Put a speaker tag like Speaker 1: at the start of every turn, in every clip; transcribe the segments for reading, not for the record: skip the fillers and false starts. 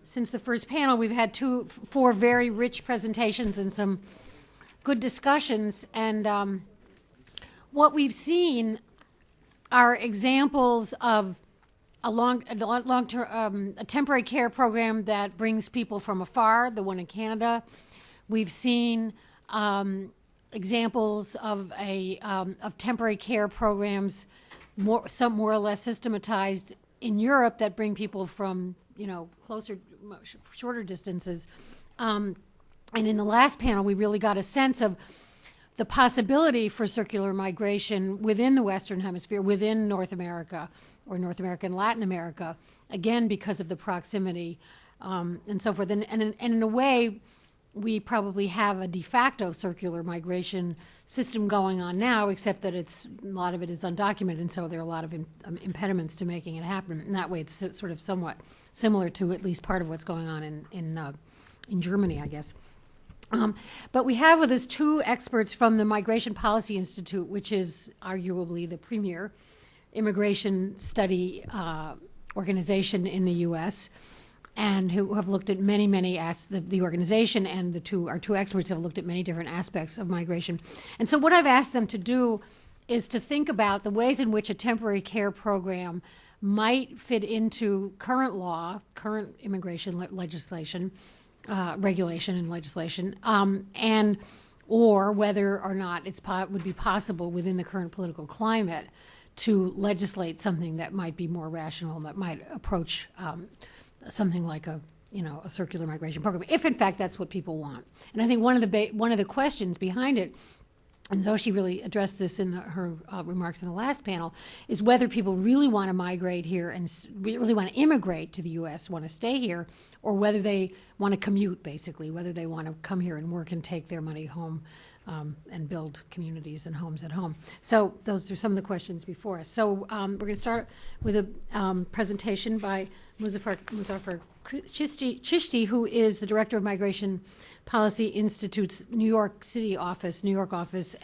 Speaker 1: since the first panel, we've had four very rich presentations and some good discussions. And what we've seen are examples of a temporary care program that brings people from afar, the one in Canada. We've seen examples of temporary care programs, some more or less systematized in Europe, that bring people from shorter distances. And in the last panel, we really got a sense of the possibility for circular migration within the Western Hemisphere, within North America, or North America and Latin America, again, because of the proximity and so forth. And in a way, we probably have a de facto circular migration system going on now, except that a lot of it is undocumented, and so there are a lot of impediments to making it happen. In that way, it's sort of somewhat similar to at least part of what's going on in Germany, I guess. But we have with us two experts from the Migration Policy Institute, which is arguably the premier immigration study organization in the U.S., and who have looked at many the organization, and our two experts have looked at many different aspects of migration. And so what I've asked them to do is to think about the ways in which a temporary care program might fit into current law, current immigration legislation, regulation and legislation, and or whether or not it would be possible within the current political climate to legislate something that might be more rational, that might approach something like a circular migration program, if in fact that's what people want. And I think one of the questions behind it, and Zoshi really addressed this in her remarks in the last panel, is whether people really want to migrate here and really want to immigrate to the U.S., want to stay here, or whether they want to commute, basically, whether they want to come here and work and take their money home and build communities and homes at home. So those are some of the questions before us. So we're going to start with a presentation by Muzaffar Chishti, who is the director of Migration Policy Institute's New York office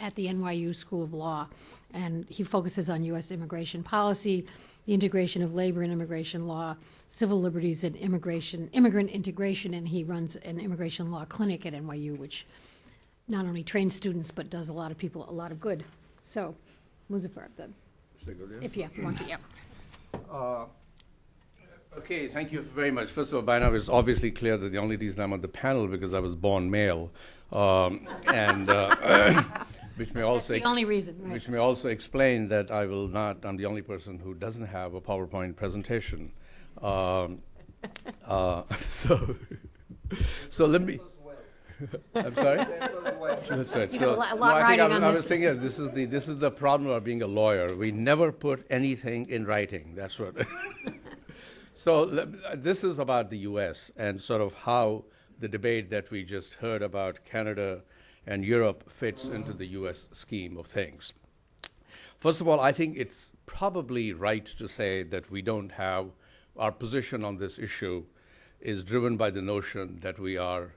Speaker 1: at the NYU School of Law. And he focuses on U.S. immigration policy, the integration of labor and immigration law, civil liberties and immigrant integration, and he runs an immigration law clinic at NYU, which not only trains students, but does a lot of people a lot of good. So, Muzaffar, if you want to, yeah.
Speaker 2: Okay, thank you very much. First of all, by now it's obviously clear that the only reason I'm on the panel because I was born male, and which may also
Speaker 1: That's the only reason, right?
Speaker 2: Which may also explain that I'm the only person who doesn't have a PowerPoint presentation. So let me. I'm sorry. That's right. So I was thinking this is the problem of being a lawyer. We never put anything in writing. That's what. So this is about the U.S. and sort of how the debate that we just heard about Canada and Europe fits into the U.S. scheme of things. First of all, I think it's probably right to say that we don't have our position on this issue is driven by the notion that we are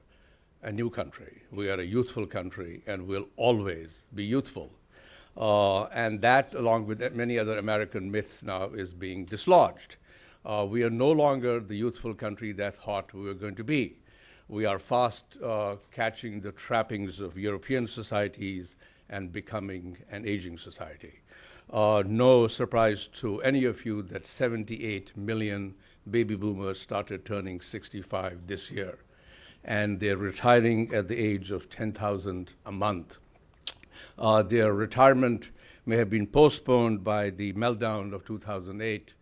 Speaker 2: a new country. We are a youthful country and will always be youthful. And that, along with many other American myths now, is being dislodged. We are no longer the youthful country that thought we were going to be. We are fast catching the trappings of European societies and becoming an aging society. No surprise to any of you that 78 million baby boomers started turning 65 this year, and they're retiring at the age of 10,000 a month. Their retirement may have been postponed by the meltdown of 2008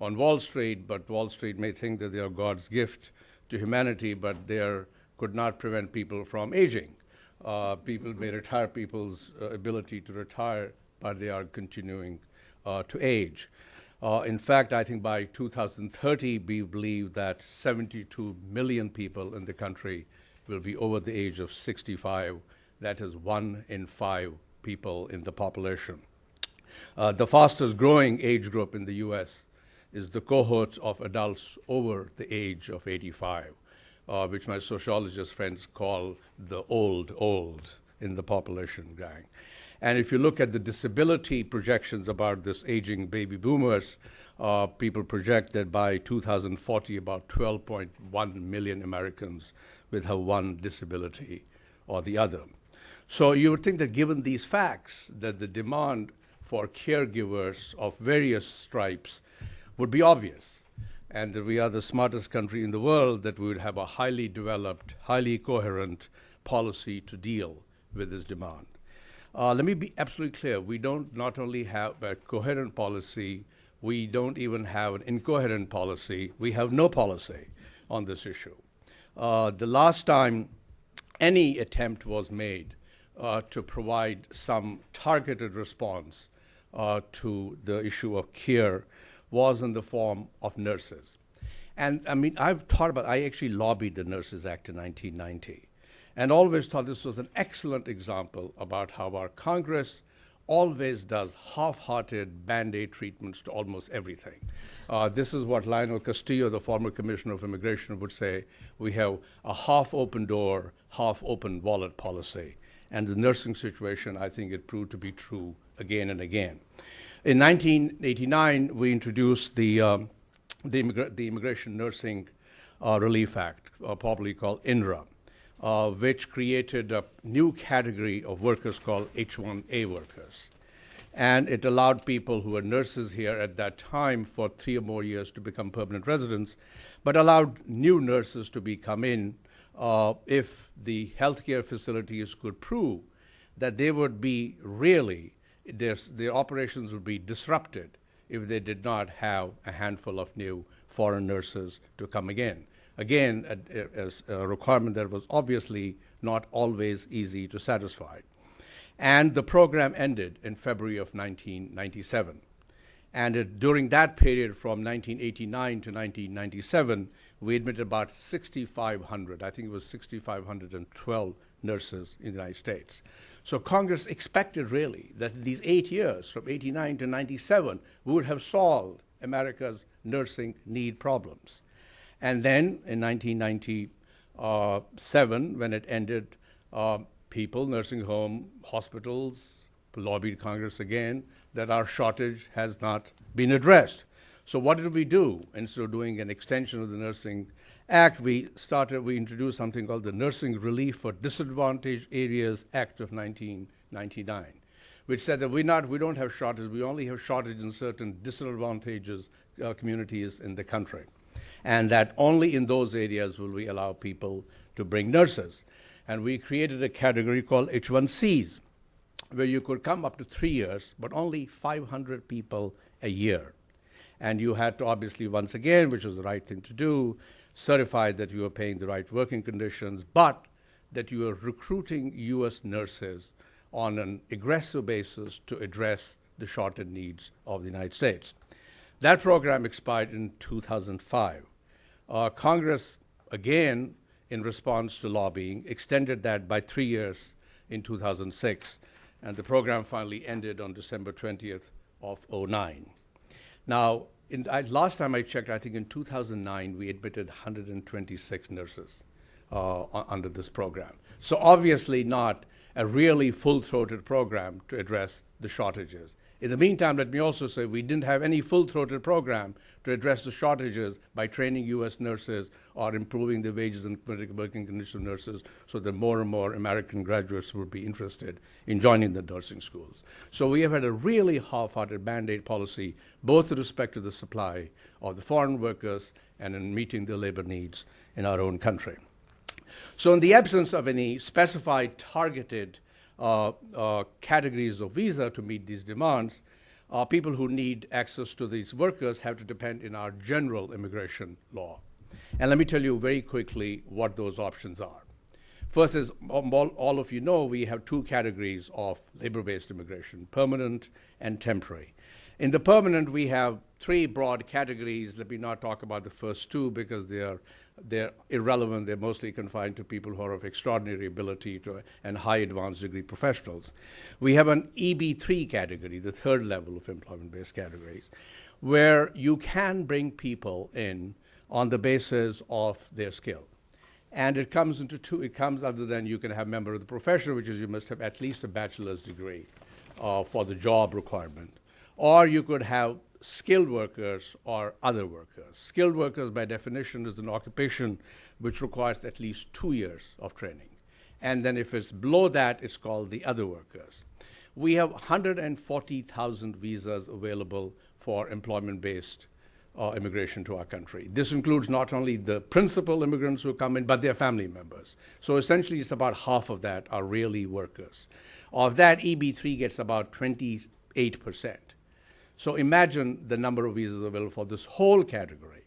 Speaker 2: on Wall Street, but Wall Street may think that they are God's gift to humanity, but they could not prevent people from aging. People may retire people's ability to retire, but they are continuing to age. In fact, I think by 2030, we believe that 72 million people in the country will be over the age of 65. That is 1 in 5 people in the population. The fastest growing age group in the U.S. is the cohort of adults over the age of 85, which my sociologist friends call the old in the population gang. And if you look at the disability projections about this aging baby boomers, People project that by 2040, about 12.1 million Americans will have one disability or the other. So you would think that given these facts, that the demand for caregivers of various stripes would be obvious, and that we are the smartest country in the world, that we would have a highly developed, highly coherent policy to deal with this demand. Let me be absolutely clear. We don't not only have a coherent policy, we don't even have an incoherent policy. We have no policy on this issue. The last time any attempt was made to provide some targeted response to the issue of care was in the form of nurses. And I mean, I actually lobbied the Nurses Act in 1990, and always thought this was an excellent example about how our Congress always does half-hearted Band-Aid treatments to almost everything. This is what Lionel Castillo, the former Commissioner of Immigration, would say: we have a half-open door, half-open wallet policy. And the nursing situation, I think it proved to be true again and again. In 1989, we introduced the Immigration Nursing Relief Act, popularly called INRA, which created a new category of workers called H2b Workers. And it allowed people who were nurses here at that time for 3 or more years to become permanent residents, but allowed new nurses to come in if the healthcare facilities could prove that they would be really, their operations would be disrupted if they did not have a handful of new foreign nurses to come again. Again, as a requirement that was obviously not always easy to satisfy. And the program ended in February of 1997. And during that period, from 1989 to 1997, we admitted about 6,500, I think it was 6,512 nurses in the United States. So Congress expected really that these 8 years, from 89 to 97, we would have solved America's nursing need problems. And then in 1997, when it ended, people, nursing home, hospitals, lobbied Congress again that our shortage has not been addressed. So what did we do? Instead of doing an extension of the Nursing Act, we introduced something called the Nursing Relief for Disadvantaged Areas Act of 1999, which said that we don't have shortage, we only have shortage in certain disadvantaged communities in the country. And that only in those areas will we allow people to bring nurses. And we created a category called H1Cs, where you could come up to 3 years, but only 500 people a year. And you had to obviously, once again, which was the right thing to do, certify that you were paying the right working conditions, but that you were recruiting U.S. nurses on an aggressive basis to address the shortage needs of the United States. That program expired in 2005. Congress, again, in response to lobbying, extended that by 3 years in 2006, and the program finally ended on December 20th of 2009. Now, last time I checked, I think in 2009, we admitted 126 nurses under this program. So obviously not a really full-throated program to address the shortages. In the meantime, let me also say we didn't have any full-throated program to address the shortages by training U.S. nurses or improving the wages and working conditions of nurses so that more and more American graduates would be interested in joining the nursing schools. So we have had a really half-hearted Band-Aid policy, both with respect to the supply of the foreign workers and in meeting the labor needs in our own country. So in the absence of any specified targeted categories of visa to meet these demands, people who need access to these workers have to depend in our general immigration law. And let me tell you very quickly what those options are. First, as all of you know, we have 2 categories of labor-based immigration: permanent and temporary. In the permanent, we have 3 broad categories. Let me not talk about the first 2 because they're irrelevant. They're mostly confined to people who are of extraordinary ability and high advanced degree professionals. We have an EB3 category, the 3rd level of employment-based categories, where you can bring people in on the basis of their skill. And it comes into 2. It comes other than you can have member of the profession, which is you must have at least a bachelor's degree for the job requirement. Or you could have skilled workers or other workers. Skilled workers, by definition, is an occupation which requires at least 2 years of training. And then if it's below that, it's called the other workers. We have 140,000 visas available for employment-based immigration to our country. This includes not only the principal immigrants who come in, but their family members. So essentially, it's about half of that are really workers. Of that, EB3 gets about 28%. So imagine the number of visas available for this whole category.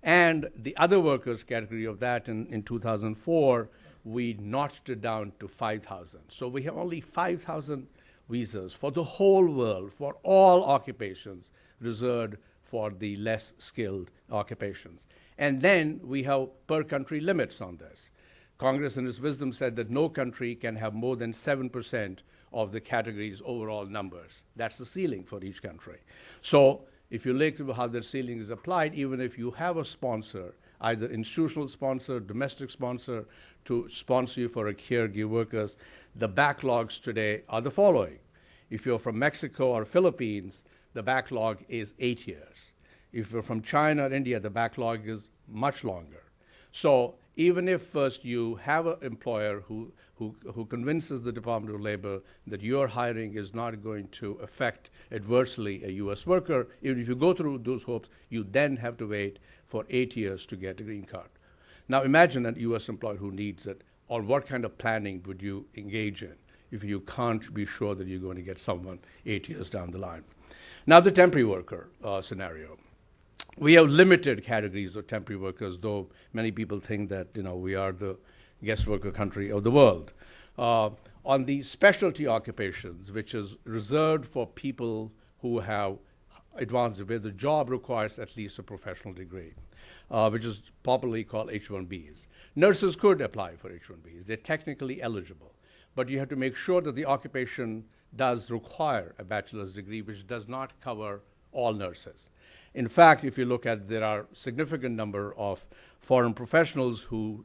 Speaker 2: And the other workers category of that in 2004, we notched it down to 5,000. So we have only 5,000 visas for the whole world, for all occupations, reserved for the less skilled occupations. And then we have per country limits on this. Congress in its wisdom said that no country can have more than 7% of the category's overall numbers. That's the ceiling for each country. So if you look at how the ceiling is applied, even if you have a sponsor, either institutional sponsor, domestic sponsor, to sponsor you for a caregiver workers, the backlogs today are the following. If you're from Mexico or Philippines, the backlog is 8 years. If you're from China or India, the backlog is much longer. So even if first you have an employer who convinces the Department of Labor that your hiring is not going to affect adversely a U.S. worker, even if you go through those hopes, you then have to wait for 8 years to get a green card. Now imagine a U.S. employer who needs it, or what kind of planning would you engage in if you can't be sure that you're going to get someone 8 years down the line. Now the temporary worker scenario. We have limited categories of temporary workers, though many people think that we are the guest worker country of the world. On the specialty occupations, which is reserved for people who have advanced, where the job requires at least a professional degree, which is popularly called H2bs. Nurses could apply for H2bs. They're technically eligible, but you have to make sure that the occupation does require a bachelor's degree, which does not cover all nurses. In fact, if you look at, there are significant number of foreign professionals who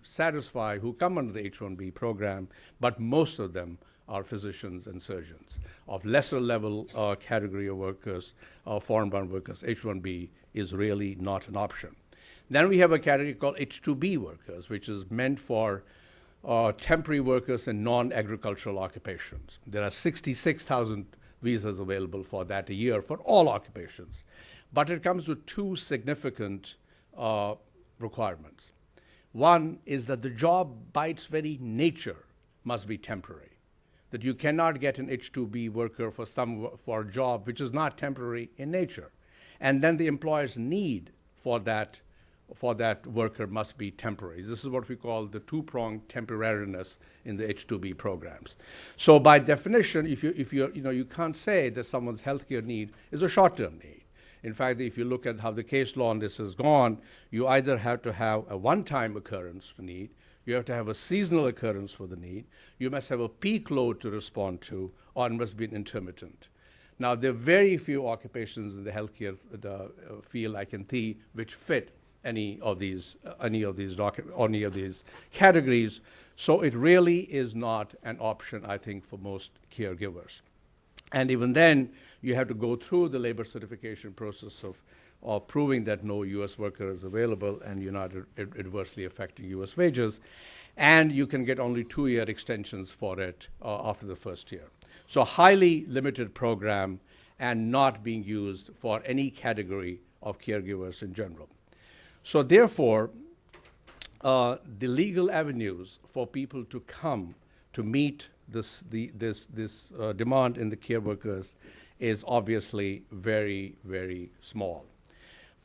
Speaker 2: come under the H2b program, but most of them are physicians and surgeons. Of lesser level category of workers, foreign-born workers, H2b is really not an option. Then we have a category called H2b workers, which is meant for temporary workers and non-agricultural occupations. There are 66,000 visas available for that a year for all occupations. But it comes with two significant requirements. One is that the job by its very nature must be temporary, that you cannot get an H2b worker for a job which is not temporary in nature. And then the employer's need for that worker must be temporary. This is what we call the two-pronged temporariness in the H2b programs. So by definition, you can't say that someone's healthcare need is a short-term need. In fact, if you look at how the case law on this has gone, you either have to have a one-time occurrence for need, you have to have a seasonal occurrence for the need, you must have a peak load to respond to, or it must be an intermittent. Now, there are very few occupations in the healthcare field I can see which fit any of these categories. So it really is not an option, I think, for most caregivers. And even then, you have to go through the labor certification process of proving that no U.S. worker is available and you're not adversely affecting U.S. wages. And you can get only 2-year extensions for it after the first year. So highly limited program and not being used for any category of caregivers in general. So therefore, the legal avenues for people to come to meet this demand in the care workers is obviously very, very small.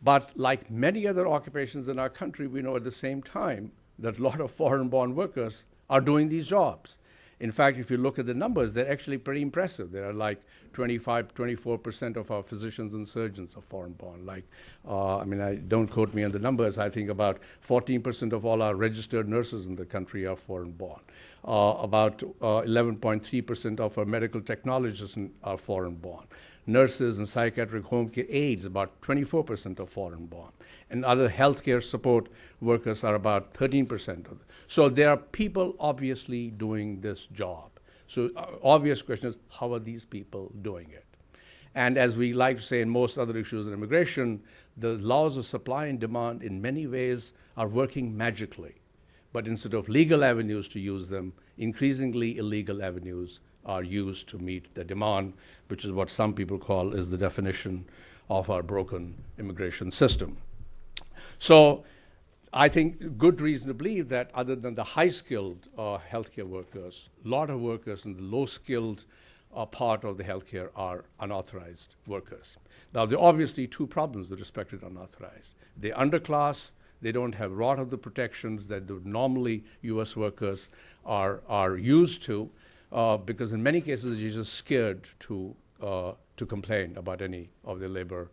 Speaker 2: But like many other occupations in our country, we know at the same time that a lot of foreign-born workers are doing these jobs. In fact, if you look at the numbers, they're actually pretty impressive. There are like 24% of our physicians and surgeons are foreign-born. Don't quote me on the numbers. I think about 14% of all our registered nurses in the country are foreign-born. About 11.3% of our medical technologists are foreign-born. Nurses and psychiatric home care aides, about 24% are foreign-born. And other healthcare support workers are about 13% of them. So there are people obviously doing this job. So obvious question is, how are these people doing it? And as we like to say in most other issues in immigration, the laws of supply and demand in many ways are working magically. But instead of legal avenues to use them, increasingly illegal avenues are used to meet the demand, which is what some people call is the definition of our broken immigration system. So I think good reason to believe that other than the high-skilled healthcare workers, a lot of workers in the low-skilled part of the healthcare are unauthorized workers. Now, there are obviously two problems with respect to unauthorized. They're underclass. They don't have a lot of the protections that the normally U.S. workers are used to, because in many cases you're just scared to complain about any of the labor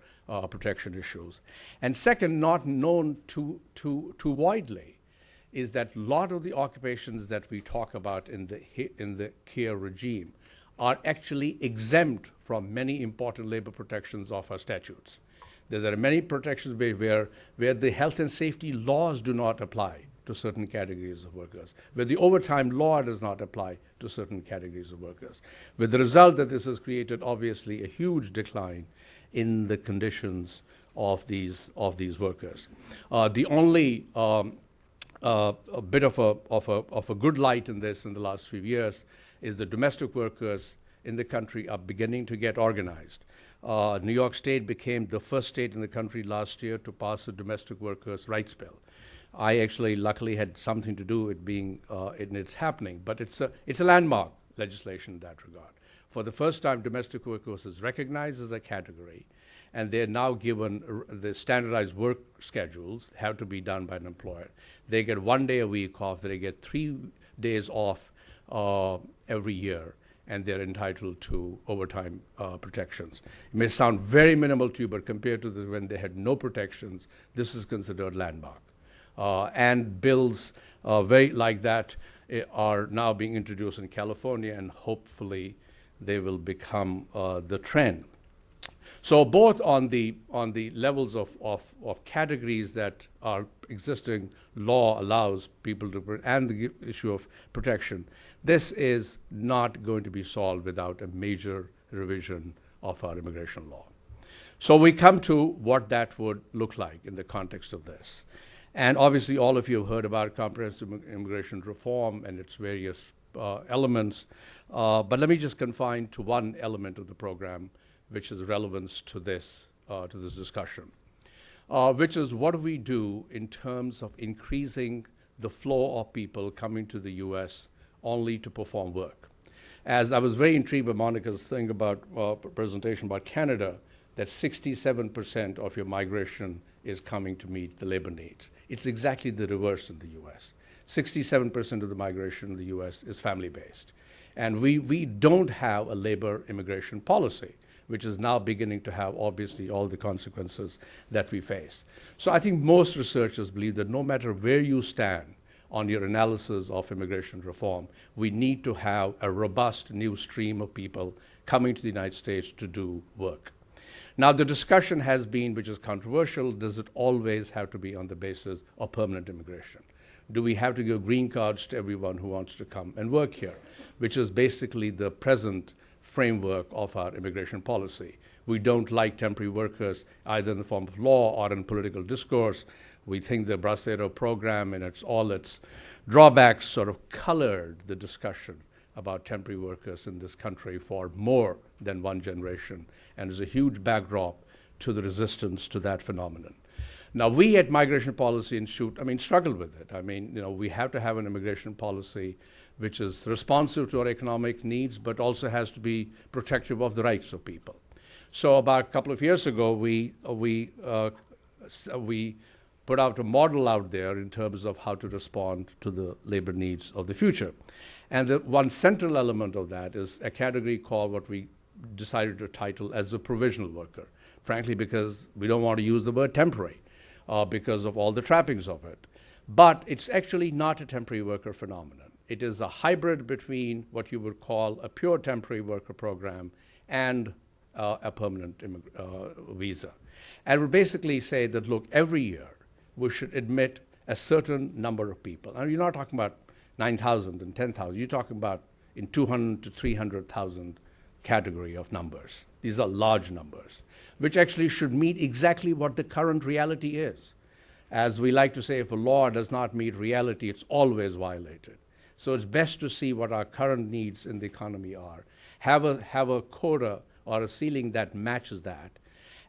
Speaker 2: protection issues. And second, not known too widely, is that a lot of the occupations that we talk about in the care regime are actually exempt from many important labor protections of our statutes. There are many protections where the health and safety laws do not apply to certain categories of workers, where the overtime law does not apply to certain categories of workers, with the result that this has created obviously a huge decline in the conditions of these workers. The only a bit of a good light in this in the last few years is the domestic workers in the country are beginning to get organized. New York State became the first state in the country last year to pass a domestic workers' rights bill. I actually luckily had something to do with being in its happening, but it's a landmark legislation in that regard. For the first time, domestic workers is recognized as a category, and they're now given the standardized work schedules have to be done by an employer. They get 1 day a week off. They get 3 days off every year, and they're entitled to overtime protections. It may sound very minimal to you, but compared to when they had no protections, this is considered landmark. And bills very like that are now being introduced in California, and hopefully they will become the trend. So both on the levels of categories that our existing law allows people to, and the issue of protection, this is not going to be solved without a major revision of our immigration law. So we come to what that would look like in the context of this. And obviously all of you have heard about comprehensive immigration reform and its various elements, but let me just confine to one element of the program which is relevance to this discussion, which is what do we do in terms of increasing the flow of people coming to the U.S. only to perform work. As I was very intrigued by Monica's thing about presentation about Canada, that 67% of your migration is coming to meet the labor needs. It's exactly the reverse in the U.S. 67% of the migration in the U.S. is family-based. And we don't have a labor immigration policy, which is now beginning to have, obviously, all the consequences that we face. So I think most researchers believe that no matter where you stand on your analysis of immigration reform, we need to have a robust new stream of people coming to the United States to do work. Now, the discussion has been, which is controversial, does it always have to be on the basis of permanent immigration? Do we have to give green cards to everyone who wants to come and work here, which is basically the present framework of our immigration policy? We don't like temporary workers either in the form of law or in political discourse. We think the Bracero program and all its drawbacks sort of colored the discussion about temporary workers in this country for more than one generation, and is a huge backdrop to the resistance to that phenomenon. Now, we at Migration Policy Institute, struggle with it. We have to have an immigration policy which is responsive to our economic needs, but also has to be protective of the rights of people. So about a couple of years ago, we put out a model out there in terms of how to respond to the labor needs of the future. And the one central element of that is a category called what we decided to title as a provisional worker, frankly, because we don't want to use the word temporary because of all the trappings of it. But it's actually not a temporary worker phenomenon. It is a hybrid between what you would call a pure temporary worker program and a permanent visa. And we basically say that, look, every year we should admit a certain number of people. And you're not talking about 9,000 and 10,000. You're talking about in 200 to 300,000 category of numbers. These are large numbers, which actually should meet exactly what the current reality is. As we like to say, if a law does not meet reality, it's always violated. So it's best to see what our current needs in the economy are, have a quota or a ceiling that matches that,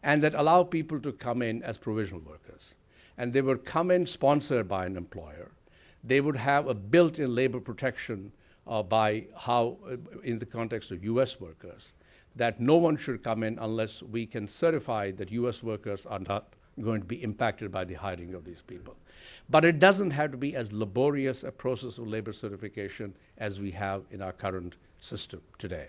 Speaker 2: and that allow people to come in as provisional workers. And they would come in sponsored by an employer. They would have a built-in labor protection by how, in the context of U.S. workers, that no one should come in unless we can certify that U.S. workers are not going to be impacted by the hiring of these people. But it doesn't have to be as laborious a process of labor certification as we have in our current system today.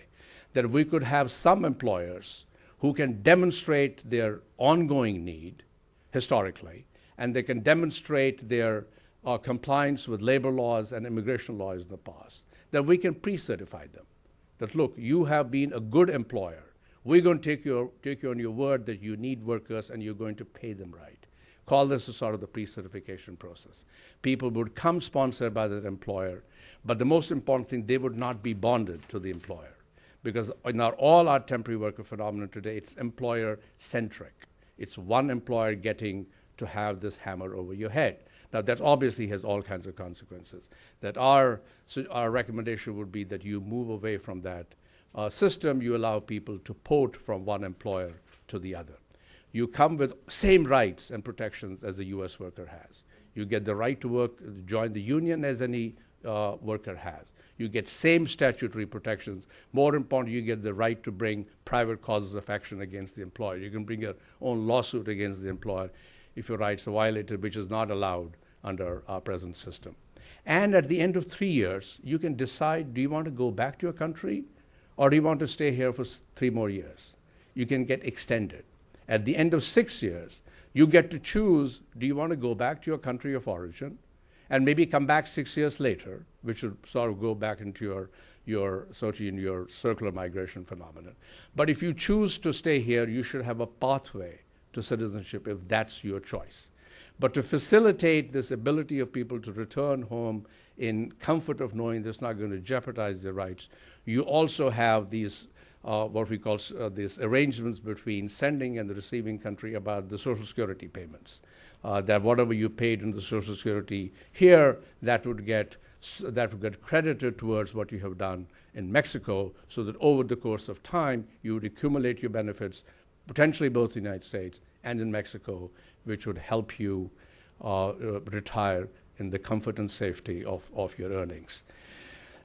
Speaker 2: That we could have some employers who can demonstrate their ongoing need historically, and they can demonstrate their compliance with labor laws and immigration laws in the past, that we can pre-certify them. That, look, you have been a good employer. We're going to take you on your word that you need workers and you're going to pay them right. Call this a sort of the pre-certification process. People would come sponsored by that employer, but the most important thing, they would not be bonded to the employer. Because in all our temporary worker phenomenon today, it's employer-centric. It's one employer getting to have this hammer over your head. Now, that obviously has all kinds of consequences. That our recommendation would be that you move away from that system. You allow people to port from one employer to the other. You come with same rights and protections as a U.S. worker has. You get the right to work, join the union as any worker has. You get same statutory protections. More important, you get the right to bring private causes of action against the employer. You can bring your own lawsuit against the employer if your rights are violated, which is not allowed under our present system. And at the end of 3 years, you can decide, do you want to go back to your country or do you want to stay here for 3 more years? You can get extended. At the end of 6 years, you get to choose, do you want to go back to your country of origin and maybe come back 6 years later, which would sort of go back into your circular migration phenomenon. But if you choose to stay here, you should have a pathway to citizenship if that's your choice. But to facilitate this ability of people to return home in comfort of knowing that's not going to jeopardize their rights, you also have these what we call these arrangements between sending and the receiving country about the Social Security payments. That whatever you paid in the Social Security here, that would get credited towards what you have done in Mexico, so that over the course of time, you would accumulate your benefits, potentially both in the United States and in Mexico, which would help you retire in the comfort and safety of your earnings.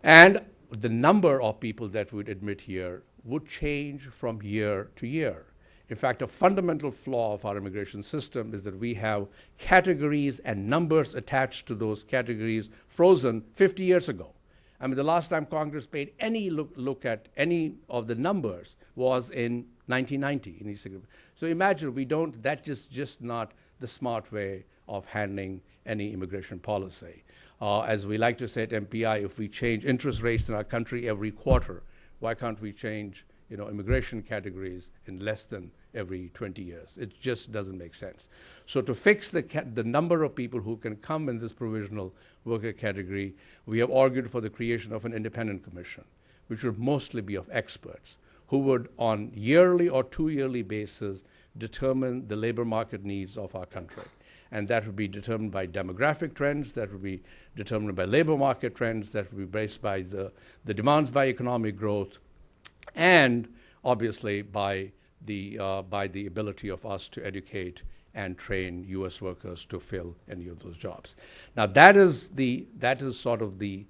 Speaker 2: And the number of people that would admit here would change from year to year. In fact, a fundamental flaw of our immigration system is that we have categories and numbers attached to those categories frozen 50 years ago. I mean, the last time Congress paid any look at any of the numbers was in 1990. So imagine that's just not the smart way of handling any immigration policy. As we like to say at MPI, if we change interest rates in our country every quarter, why can't we change immigration categories in less than every 20 years? It just doesn't make sense. So to fix the number of people who can come in this provisional worker category, we have argued for the creation of an independent commission, which would mostly be of experts, who would on yearly or 2-yearly basis determine the labor market needs of our country. And that would be determined by demographic trends, that would be determined by labor market trends, that would be based by the demands by economic growth, and obviously by the ability of us to educate and train U.S. workers to fill any of those jobs. Now that is sort of the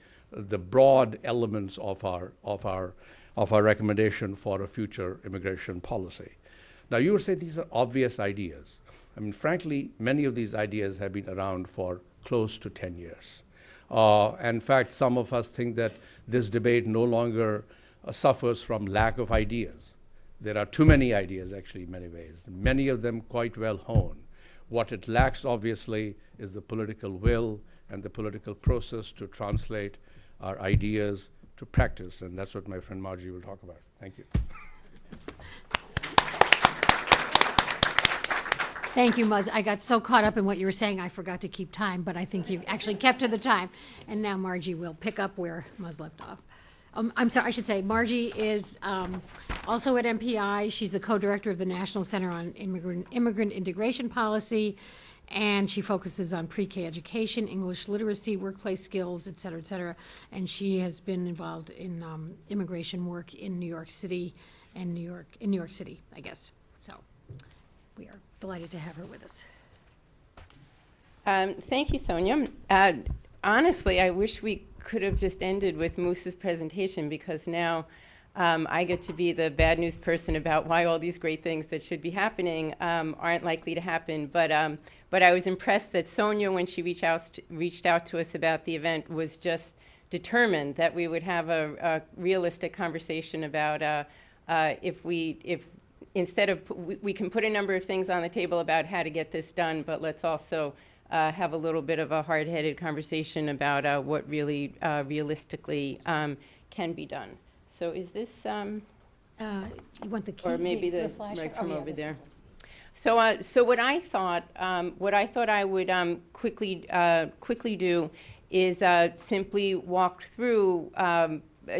Speaker 2: broad elements of our recommendation for a future immigration policy. Now you would say these are obvious ideas. I mean, frankly, many of these ideas have been around for close to 10 years. In fact, some of us think that this debate no longer suffers from lack of ideas. There are too many ideas, actually, in many ways, many of them quite well honed. What it lacks, obviously, is the political will and the political process to translate our ideas to practice, and that's what my friend Margie will talk about. Thank you.
Speaker 1: Thank you, Muzz. I got so caught up in what you were saying, I forgot to keep time, but I think you actually kept to the time. And now Margie will pick up where Muzz left off. I'm sorry, I should say, Margie is also at MPI. She's the co-director of the National Center on Immigrant Integration Policy, and she focuses on pre-K education, English literacy, workplace skills, et cetera, and she has been involved in immigration work in New York City and New York City, I guess. So we are delighted to have her with us.
Speaker 3: Thank you, Sonia. Honestly, I wish we could have just ended with Moose's presentation, because now I get to be the bad news person about why all these great things that should be happening aren't likely to happen. But I was impressed that Sonia, when she reached out to us about the event, was just determined that we would have a realistic conversation about if instead of we can put a number of things on the table about how to get this done, but let's also have a little bit of a hard-headed conversation about what really realistically can be done. So is this,
Speaker 1: You want the key?
Speaker 3: or maybe the
Speaker 1: flash?
Speaker 3: right from over there?
Speaker 1: One.
Speaker 3: So what I thought I would quickly do is simply walk through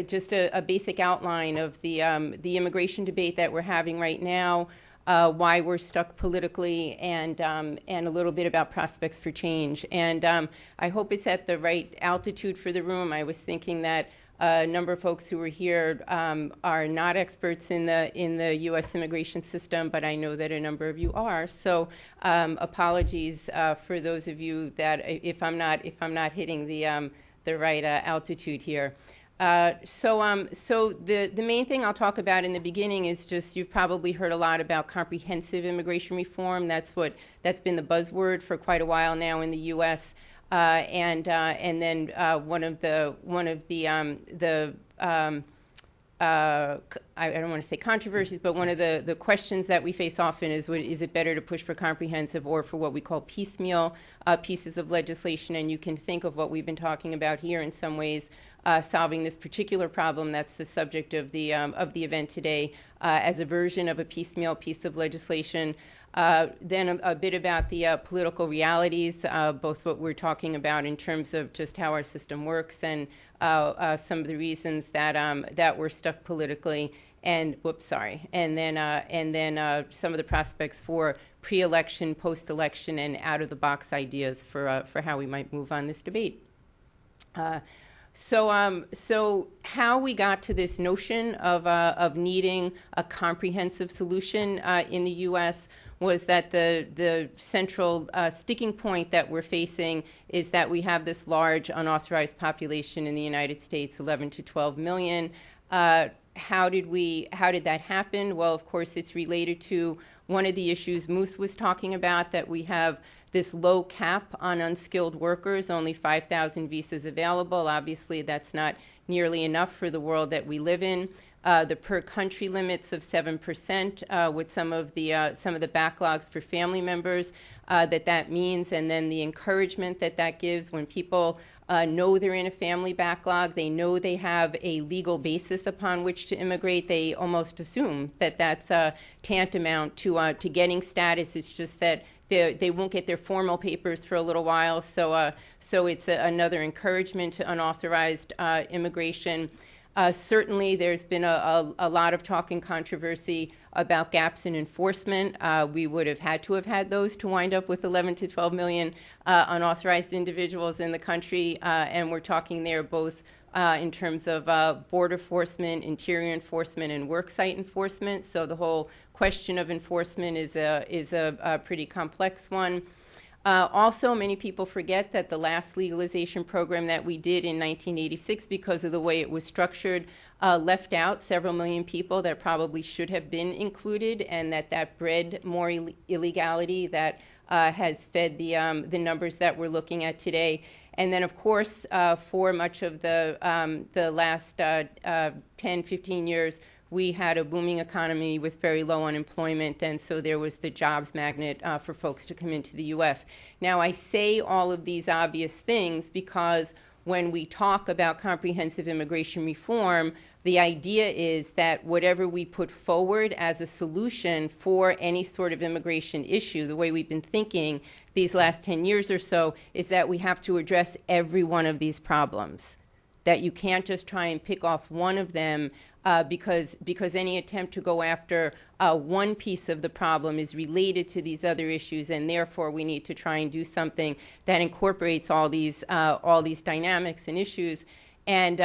Speaker 3: just a basic outline of the immigration debate that we're having right now, why we're stuck politically, and a little bit about prospects for change. And I hope it's at the right altitude for the room. I was thinking that a number of folks who were here are not experts in the U.S. immigration system, but I know that a number of you are. So apologies for those of you that if I'm not hitting the right altitude here. So the main thing I'll talk about in the beginning is just, you've probably heard a lot about comprehensive immigration reform. That's been the buzzword for quite a while now in the U.S. And then one of the I don't want to say controversies, but one of the questions that we face often is it better to push for comprehensive or for what we call piecemeal pieces of legislation? And you can think of what we've been talking about here in some ways, solving this particular problem that's the subject of the event today as a version of a piecemeal piece of legislation. Then a bit about the political realities, both what we're talking about in terms of just how our system works and some of the reasons that we're stuck politically, and then some of the prospects for pre-election, post-election, and out-of-the-box ideas for how we might move on this debate. So how we got to this notion of needing a comprehensive solution in the U.S. was that the central sticking point that we're facing is that we have this large unauthorized population in the United States, 11 to 12 million. How did that happen? Well, of course, it's related to one of the issues Moose was talking about, that we have this low cap on unskilled workers, only 5,000 visas available. Obviously, that's not nearly enough for the world that we live in. The per country limits of 7% with some of the backlogs for family members that means, and then the encouragement that gives when people know they're in a family backlog, they know they have a legal basis upon which to immigrate. They almost assume that that's tantamount to getting status. It's just that they won't get their formal papers for a little while. So it's another encouragement to unauthorized immigration. Certainly, there's been a lot of talk and controversy about gaps in enforcement. We would have had to have had those to wind up with 11 to 12 million unauthorized individuals in the country, and we're talking there both in terms of border enforcement, interior enforcement, and worksite enforcement. So the whole question of enforcement is a pretty complex one. Also, many people forget that the last legalization program that we did in 1986, because of the way it was structured, left out several million people that probably should have been included, and that bred more illegality that has fed the numbers that we're looking at today. And then, of course, for much of the last 10, 15 years, we had a booming economy with very low unemployment, and so there was the jobs magnet for folks to come into the U.S. Now, I say all of these obvious things because when we talk about comprehensive immigration reform, the idea is that whatever we put forward as a solution for any sort of immigration issue, the way we've been thinking these last 10 years or so, is that we have to address every one of these problems. that you can't just try and pick off one of them because any attempt to go after one piece of the problem is related to these other issues, and therefore we need to try and do something that incorporates all these dynamics and issues. And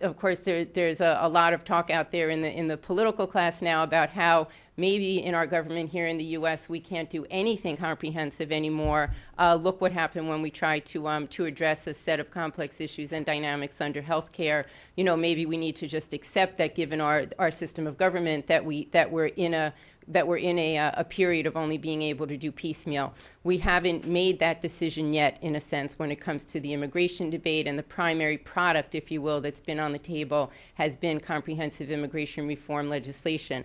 Speaker 3: of course, there's a lot of talk out there in the political class now about how maybe in our government here in the U.S. we can't do anything comprehensive anymore. Look what happened when we tried to address a set of complex issues and dynamics under health care. You know, maybe we need to just accept that, given our system of government, that we're in a period of only being able to do piecemeal. We haven't made that decision yet, in a sense, when it comes to the immigration debate, and the primary product, if you will, that's been on the table has been comprehensive immigration reform legislation,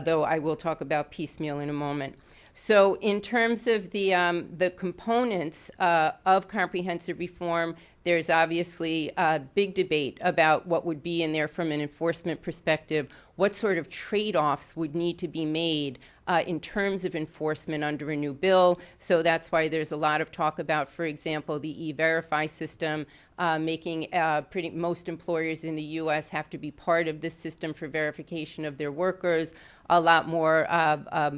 Speaker 3: though I will talk about piecemeal in a moment. So in terms of the components of comprehensive reform, there's obviously a big debate about what would be in there from an enforcement perspective, what sort of trade-offs would need to be made in terms of enforcement under a new bill. So that's why there's a lot of talk about, for example, the E-Verify system, making most employers in the U.S. have to be part of this system for verification of their workers, a lot more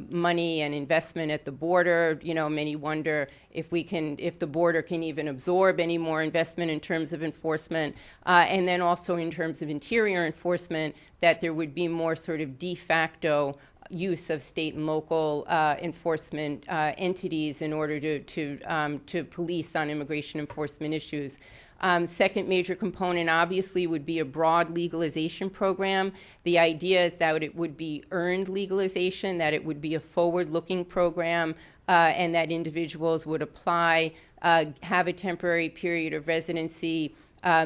Speaker 3: money and investment at the border. You know, many wonder if the border can even absorb any more investment in terms of enforcement, and then also in terms of interior enforcement, that there would be more sort of de facto use of state and local enforcement entities in order to police on immigration enforcement issues. Second major component, obviously, would be a broad legalization program. The idea is that it would be earned legalization, that it would be a forward-looking program, and that individuals would apply, have a temporary period of residency,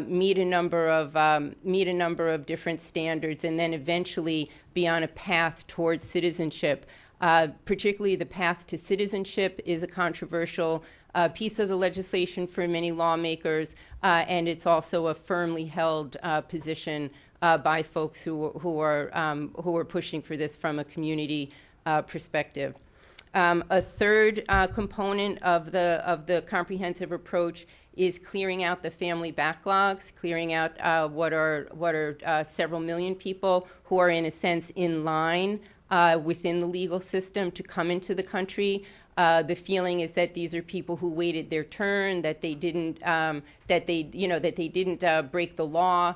Speaker 3: meet a number of different standards, and then eventually be on a path towards citizenship. Particularly the path to citizenship is a controversial piece of the legislation for many lawmakers, and it's also a firmly held position by folks who are pushing for this from a community perspective. A third component of the comprehensive approach is clearing out the family backlogs, clearing out what are several million people who are, in a sense, in line within the legal system to come into the country. The feeling is that these are people who waited their turn, that they didn't break the law.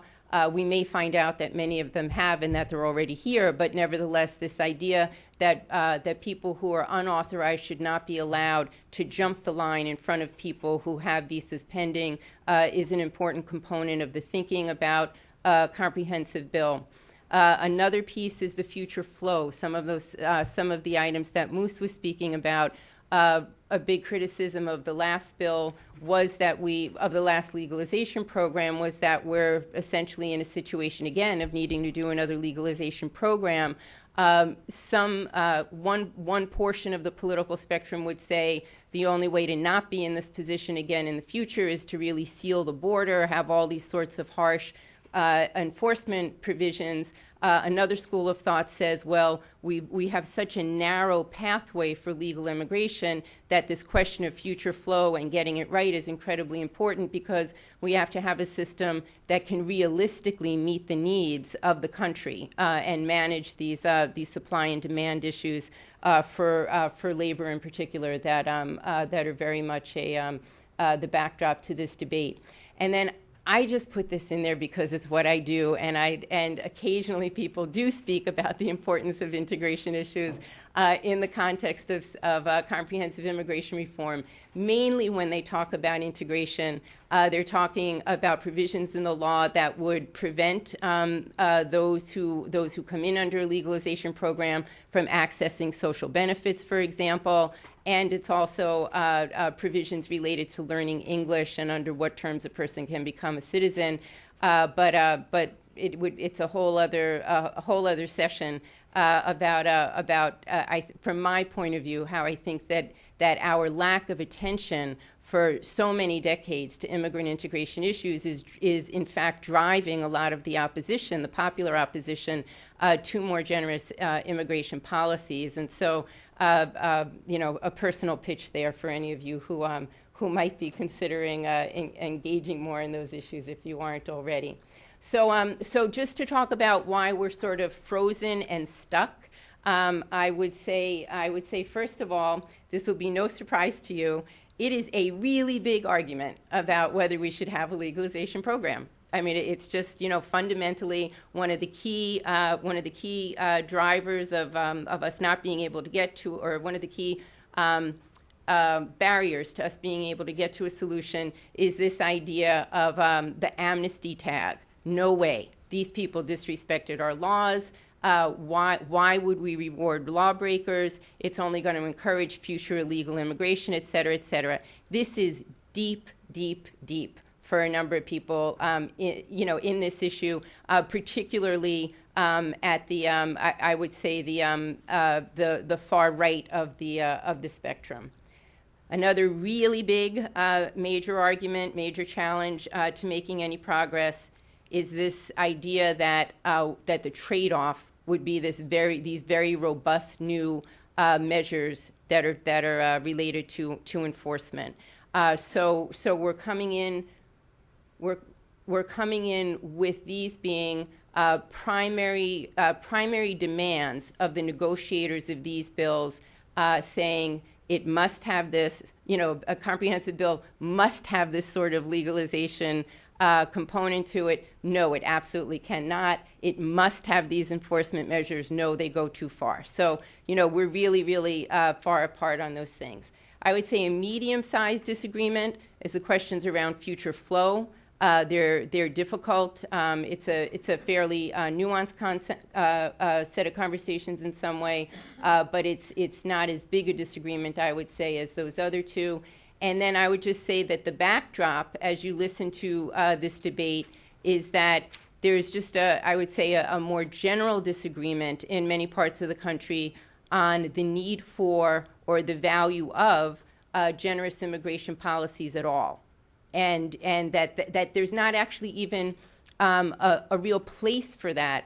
Speaker 3: We may find out that many of them have and that they're already here, but nevertheless, this idea that people who are unauthorized should not be allowed to jump the line in front of people who have visas pending is an important component of the thinking about a comprehensive bill. Another piece is the future flow. Some of the items that Moose was speaking about. A big criticism of the last bill was that of the last legalization program was that we're essentially in a situation again of needing to do another legalization program. One portion of the political spectrum would say the only way to not be in this position again in the future is to really seal the border, have all these sorts of harsh enforcement provisions. Another school of thought says, well, we have such a narrow pathway for legal immigration that this question of future flow and getting it right is incredibly important, because we have to have a system that can realistically meet the needs of the country and manage these supply and demand issues for labor in particular that are very much the backdrop to this debate. And then I just put this in there because it's what I do, and occasionally people do speak about the importance of integration issues in the context of comprehensive immigration reform. Mainly when they talk about integration, they're talking about provisions in the law that would prevent those who come in under a legalization program from accessing social benefits, for example. And it's also provisions related to learning English and under what terms a person can become a citizen. But it's a whole other session about from my point of view, how I think that our lack of attention for so many decades to immigrant integration issues is in fact driving a lot of the opposition, the popular opposition, to more generous immigration policies. And so, a personal pitch there for any of you who who might be considering engaging more in those issues if you aren't already. So just to talk about why we're sort of frozen and stuck, I would say first of all, this will be no surprise to you, it is a really big argument about whether we should have a legalization program. I mean, it's just, fundamentally one of the key drivers of us not being able to get to, or one of the key barriers to us being able to get to a solution is this idea of the amnesty tag. No way. These people disrespected our laws. Why would we reward lawbreakers? It's only going to encourage future illegal immigration, et cetera, et cetera. This is deep, deep, deep for a number of people, in this issue, particularly at the, I would say, the far right of the spectrum. Another really big major argument, major challenge to making any progress is this idea that the trade-off would be these very robust new measures that are related to enforcement. So we're coming in with these being primary demands of the negotiators of these bills, saying it must have this, a comprehensive bill must have this sort of legalization component to it. No, it absolutely cannot. It must have these enforcement measures. No, they go too far. So, we're really, really far apart on those things. I would say a medium-sized disagreement is the questions around future flow. They're difficult. It's a fairly nuanced set of conversations in some way, but it's not as big a disagreement, I would say, as those other two. And then I would just say that the backdrop, as you listen to this debate, is that there's just I would say a more general disagreement in many parts of the country on the need for or the value of generous immigration policies at all. And that there's not actually even a real place for that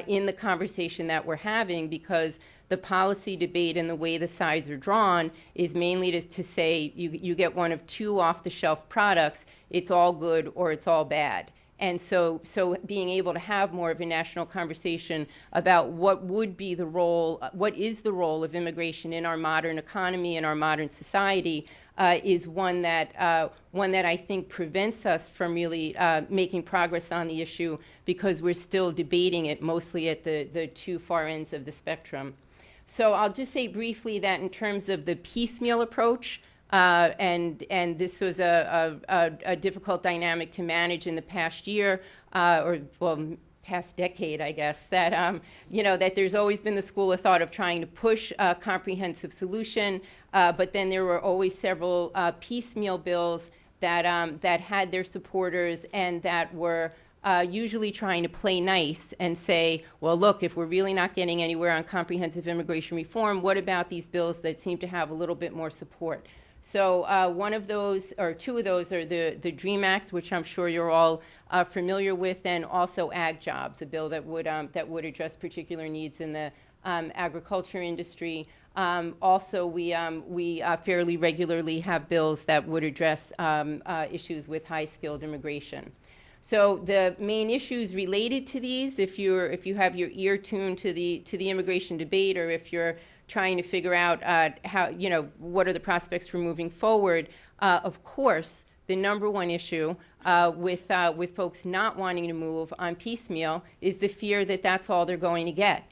Speaker 3: in the conversation that we're having, because the policy debate and the way the sides are drawn is mainly to say you get one of two off-the-shelf products, it's all good or it's all bad. And so being able to have more of a national conversation about what is the role of immigration in our modern economy and our modern society is one that I think prevents us from really making progress on the issue, because we're still debating it mostly at the two far ends of the spectrum. So I'll just say briefly that in terms of the piecemeal approach, and this was a difficult dynamic to manage in the past year, past decade, I guess, that that there's always been the school of thought of trying to push a comprehensive solution, but then there were always several piecemeal bills that had their supporters and that were usually trying to play nice and say, well, look, if we're really not getting anywhere on comprehensive immigration reform, what about these bills that seem to have a little bit more support? So one of those, or two of those, are the DREAM Act, which I'm sure you're all familiar with, and also Ag Jobs, a bill that would address particular needs in the agriculture industry. Also, we fairly regularly have bills that would address issues with high-skilled immigration. So the main issues related to these, if you have your ear tuned to the immigration debate, or if you're trying to figure out what are the prospects for moving forward, of course, the number one issue with folks not wanting to move on piecemeal is the fear that that's all they're going to get.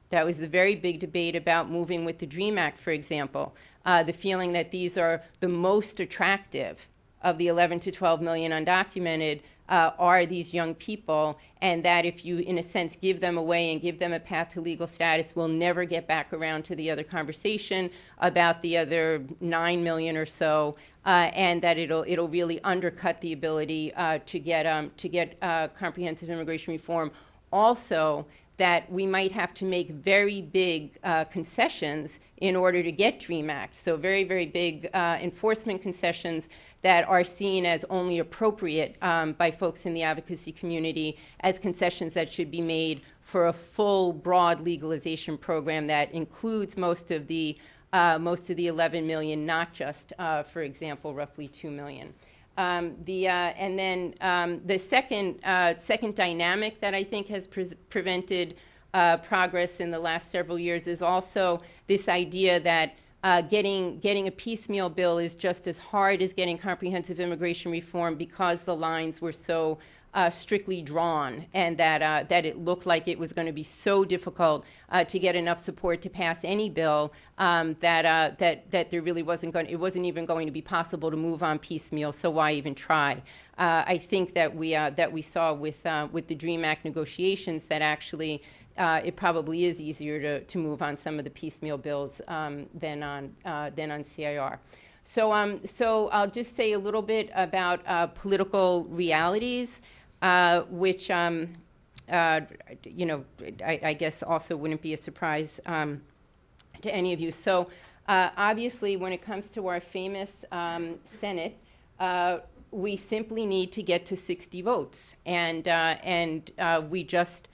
Speaker 3: That was the very big debate about moving with the DREAM Act, for example. The feeling that these are the most attractive of the 11 to 12 million undocumented are these young people, and that if you, in a sense, give them away and give them a path to legal status, we'll never get back around to the other conversation about the other 9 million or so, and that it'll really undercut the ability to get comprehensive immigration reform. Also, that we might have to make very big concessions in order to get DREAM Act. So very, very big enforcement concessions that are seen as only appropriate by folks in the advocacy community as concessions that should be made for a full, broad legalization program that includes most of the most of the 11 million, not just, for example, roughly 2 million. The second dynamic that I think has prevented progress in the last several years is also this idea that getting a piecemeal bill is just as hard as getting comprehensive immigration reform because the lines were so strictly drawn, and that it looked like it was going to be so difficult to get enough support to pass any bill that there really it wasn't even going to be possible to move on piecemeal. So why even try? I think that we saw with the DREAM Act negotiations that actually it probably is easier to move on some of the piecemeal bills than on CIR. So I'll just say a little bit about political realities, which I guess also wouldn't be a surprise to any of you. So obviously, when it comes to our famous Senate, we simply need to get to 60 votes, and we just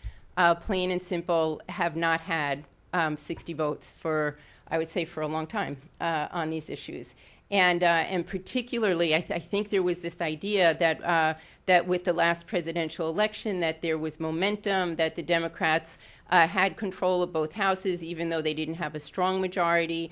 Speaker 3: plain and simple have not had 60 votes for, I would say, for a long time on these issues. And particularly, I think there was this idea that with the last presidential election, that there was momentum, that the Democrats had control of both houses, even though they didn't have a strong majority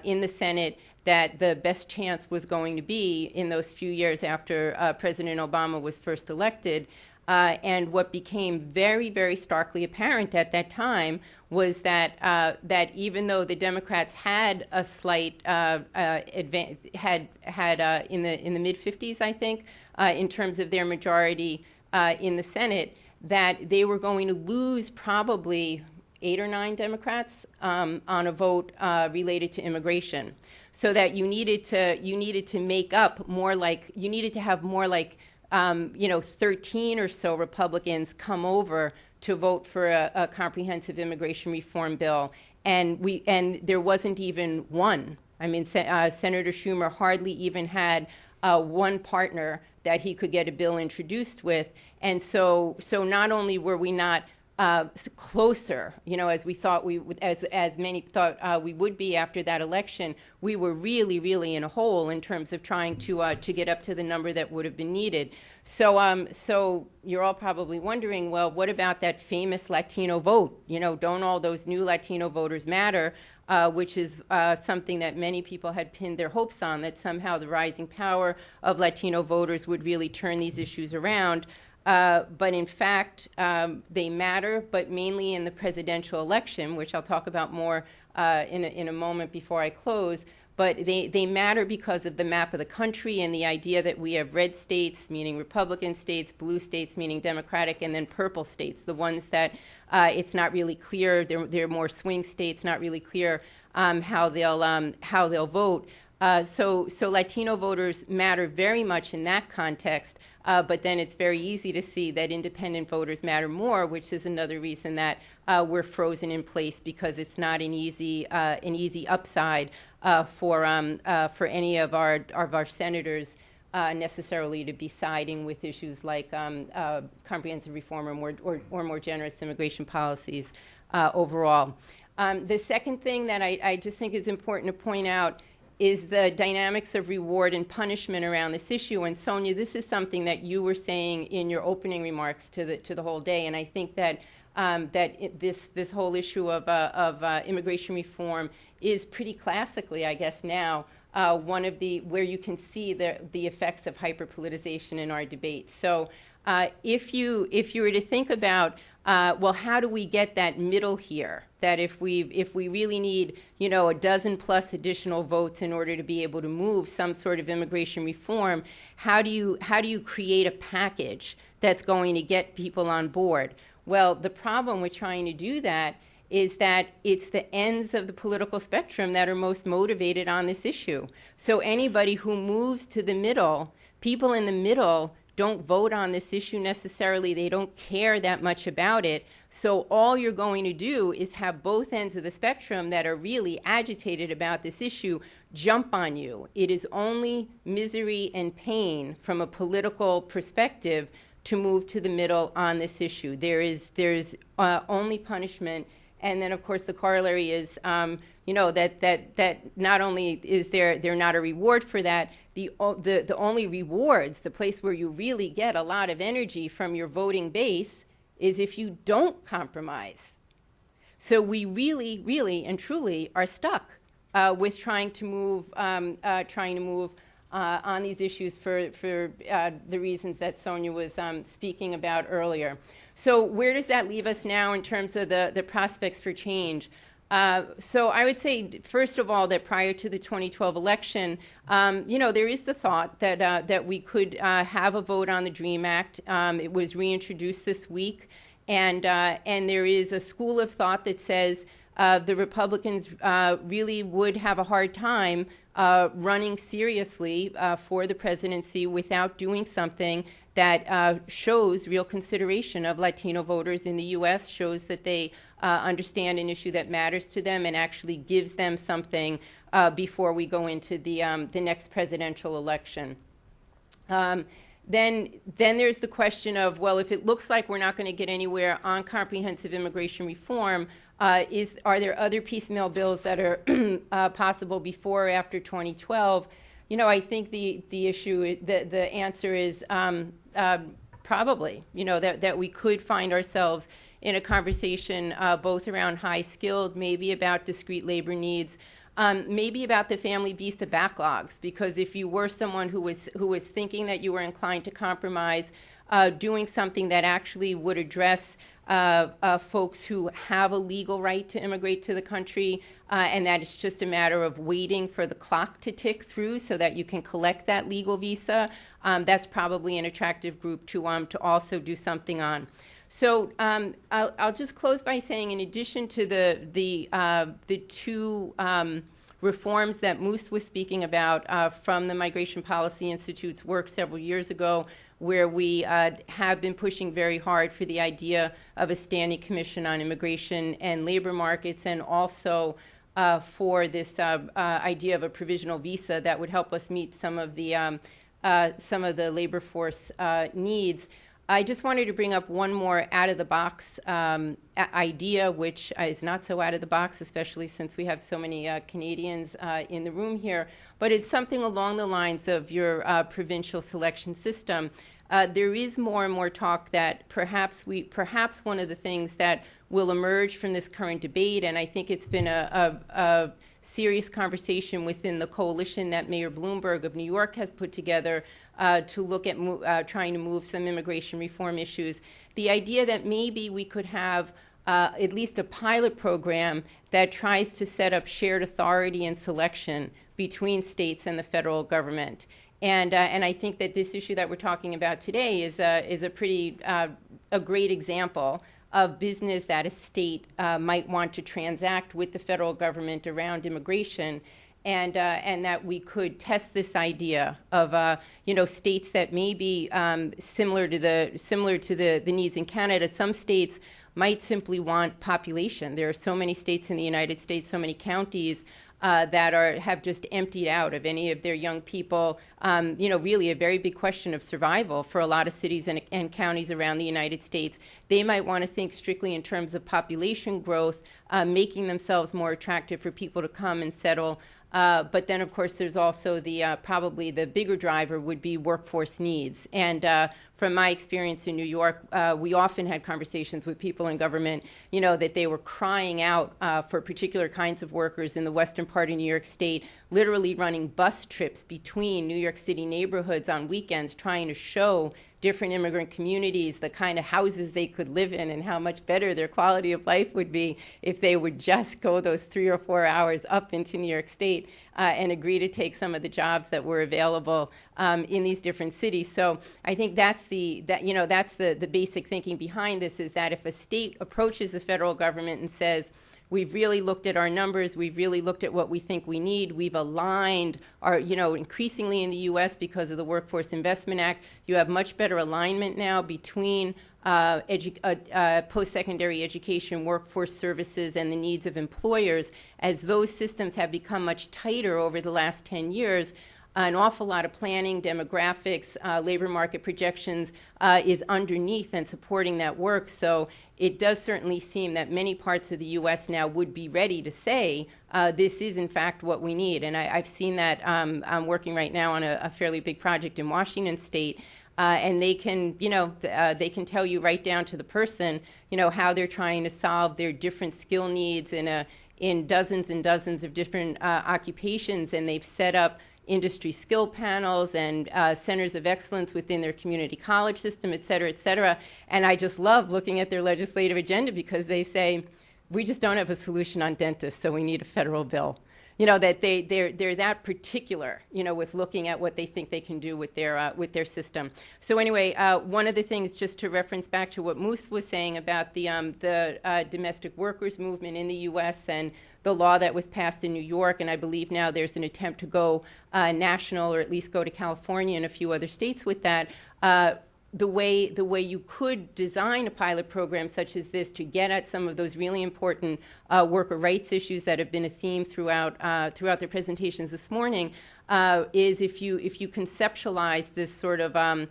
Speaker 3: in the Senate, that the best chance was going to be in those few years after President Obama was first elected. And what became very, very starkly apparent at that time was that even though the Democrats had a slight advance, had in the mid-50s, I think, in terms of their majority in the Senate, that they were going to lose probably 8 or 9 Democrats on a vote related to immigration. So that you needed to make up more like, you needed to have more like 13 or so Republicans come over to vote for a comprehensive immigration reform bill, and there wasn't even one. I mean, Senator Schumer hardly even had one partner that he could get a bill introduced with, and so not only were we not closer, as we thought as many thought we would be after that election, we were really, really in a hole in terms of trying to get up to the number that would have been needed. So you're all probably wondering, well, what about that famous Latino vote? Don't all those new Latino voters matter? Which is something that many people had pinned their hopes on, that somehow the rising power of Latino voters would really turn these issues around. But in fact, they matter, but mainly in the presidential election, which I'll talk about more in a moment before I close. But they matter because of the map of the country and the idea that we have red states, meaning Republican states, blue states, meaning Democratic, and then purple states, the ones that it's not really clear. They're more swing states, not really clear how they'll vote. So Latino voters matter very much in that context, but then it's very easy to see that independent voters matter more, which is another reason that we're frozen in place, because it's not an easy upside for any of our senators necessarily to be siding with issues like comprehensive reform or more generous immigration policies overall. The second thing that I just think is important to point out is the dynamics of reward and punishment around this issue. And Sonia, this is something that you were saying in your opening remarks to the whole day. And I think that this whole issue of immigration reform is pretty classically, I guess now, one of where you can see the effects of hyperpolitization in our debate. So if you were to think about, well, how do we get that middle here? That if we really need, a dozen plus additional votes in order to be able to move some sort of immigration reform, how do you create a package that's going to get people on board? Well, the problem with trying to do that is that it's the ends of the political spectrum that are most motivated on this issue. So anybody who moves to the middle, people in the middle don't vote on this issue necessarily. They don't care that much about it. So all you're going to do is have both ends of the spectrum that are really agitated about this issue jump on you. It is only misery and pain from a political perspective to move to the middle on this issue. There's only punishment And then, of course, the corollary is, that not only is there not a reward for that, the only rewards, the place where you really get a lot of energy from your voting base, is if you don't compromise. So we really, really, and truly are stuck with trying to move on these issues for the reasons that Sonia was speaking about earlier. So where does that leave us now in terms of the prospects for change? So I would say, first of all, that prior to the 2012 election, there is the thought that we could have a vote on the DREAM Act. It was reintroduced this week, and there is a school of thought that says the Republicans really would have a hard time running seriously for the presidency without doing something that shows real consideration of Latino voters in the U.S., shows that they understand an issue that matters to them, and actually gives them something before we go into the next presidential election. Then there's the question of, well, if it looks like we're not going to get anywhere on comprehensive immigration reform, are there other piecemeal bills that are possible before or after 2012? I think the answer is probably, that we could find ourselves in a conversation both around high-skilled, maybe about discrete labor needs, maybe about the family visa backlogs, because if you were someone who was thinking that you were inclined to compromise, doing something that actually would address folks who have a legal right to immigrate to the country, and that it's just a matter of waiting for the clock to tick through so that you can collect that legal visa, that's probably an attractive group to also do something on. So I'll just close by saying, in addition to the two reforms that Moose was speaking about from the Migration Policy Institute's work several years ago, where we have been pushing very hard for the idea of a standing commission on immigration and labor markets, and also for this idea of a provisional visa that would help us meet some of the labor force needs. I just wanted to bring up one more out-of-the-box idea, which is not so out of the box, especially since we have so many Canadians in the room here, but it's something along the lines of your provincial selection system. There is more and more talk that perhaps one of the things that will emerge from this current debate, and I think it's been a serious conversation within the coalition that Mayor Bloomberg of New York has put together to look at trying to move some immigration reform issues. The idea that maybe we could have at least a pilot program that tries to set up shared authority and selection between states and the federal government. And I think that this issue that we're talking about today is a great example of business that a state might want to transact with the federal government around immigration, and that we could test this idea of states that may be similar to the needs in Canada. Some states might simply want population. There are so many states in the United States, so many counties that have just emptied out of any of their young people. Really a very big question of survival for a lot of cities and counties around the United States. They might want to think strictly in terms of population growth, making themselves more attractive for people to come and settle. But then, of course, there's also probably the bigger driver would be workforce needs. And from my experience in New York, we often had conversations with people in government, that they were crying out for particular kinds of workers in the western part of New York State, literally running bus trips between New York City neighborhoods on weekends, trying to show different immigrant communities the kind of houses they could live in and how much better their quality of life would be if they would just go those 3 or 4 hours up into New York State and agree to take some of the jobs that were available in these different cities. So I think that's the basic thinking behind this, is that if a state approaches the federal government and says, we've really looked at our numbers, we've really looked at what we think we need, we've aligned our, increasingly in the U.S. because of the Workforce Investment Act, you have much better alignment now between post-secondary education, workforce services, and the needs of employers. As those systems have become much tighter over the last 10 years, an awful lot of planning, demographics, labor market projections is underneath and supporting that work. So it does certainly seem that many parts of the U.S. now would be ready to say this is in fact what we need. And I've seen that. I'm working right now on a fairly big project in Washington State. And they can, they can tell you right down to the person, how they're trying to solve their different skill needs in dozens and dozens of different occupations, and they've set up industry skill panels and centers of excellence within their community college system, et cetera, et cetera. And I just love looking at their legislative agenda because they say, we just don't have a solution on dentists, so we need a federal bill. That they're that particular, with looking at what they think they can do with their system. So anyway, one of the things, just to reference back to what Moose was saying about the domestic workers movement in the U.S. and the law that was passed in New York, and I believe now there's an attempt to go national, or at least go to California and a few other states with that. The way you could design a pilot program such as this to get at some of those really important worker rights issues that have been a theme throughout their presentations this morning is if you conceptualize this sort of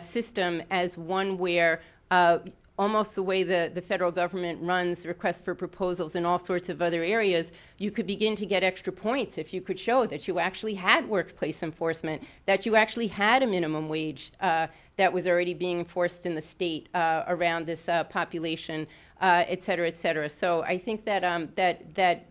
Speaker 3: system as one where almost the way the federal government runs requests for proposals in all sorts of other areas, you could begin to get extra points if you could show that you actually had workplace enforcement, that you actually had a minimum wage that was already being enforced in the state around this population, et cetera, et cetera. So I think that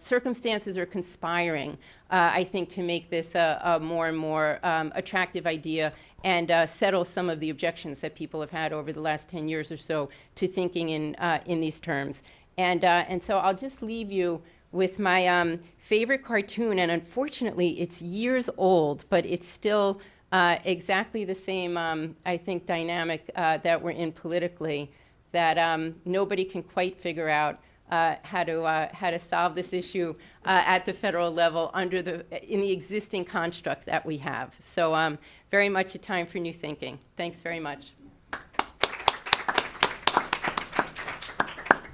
Speaker 3: circumstances are conspiring, I think, to make this a more and more attractive idea and settle some of the objections that people have had over the last 10 years or so to thinking in these terms. And so I'll just leave you with my favorite cartoon, and unfortunately it's years old, but it's still exactly the same, I think, dynamic that we're in politically, that nobody can quite figure out how to solve this issue at the federal level in the existing construct that we have. So very much a time for new thinking. Thanks very much.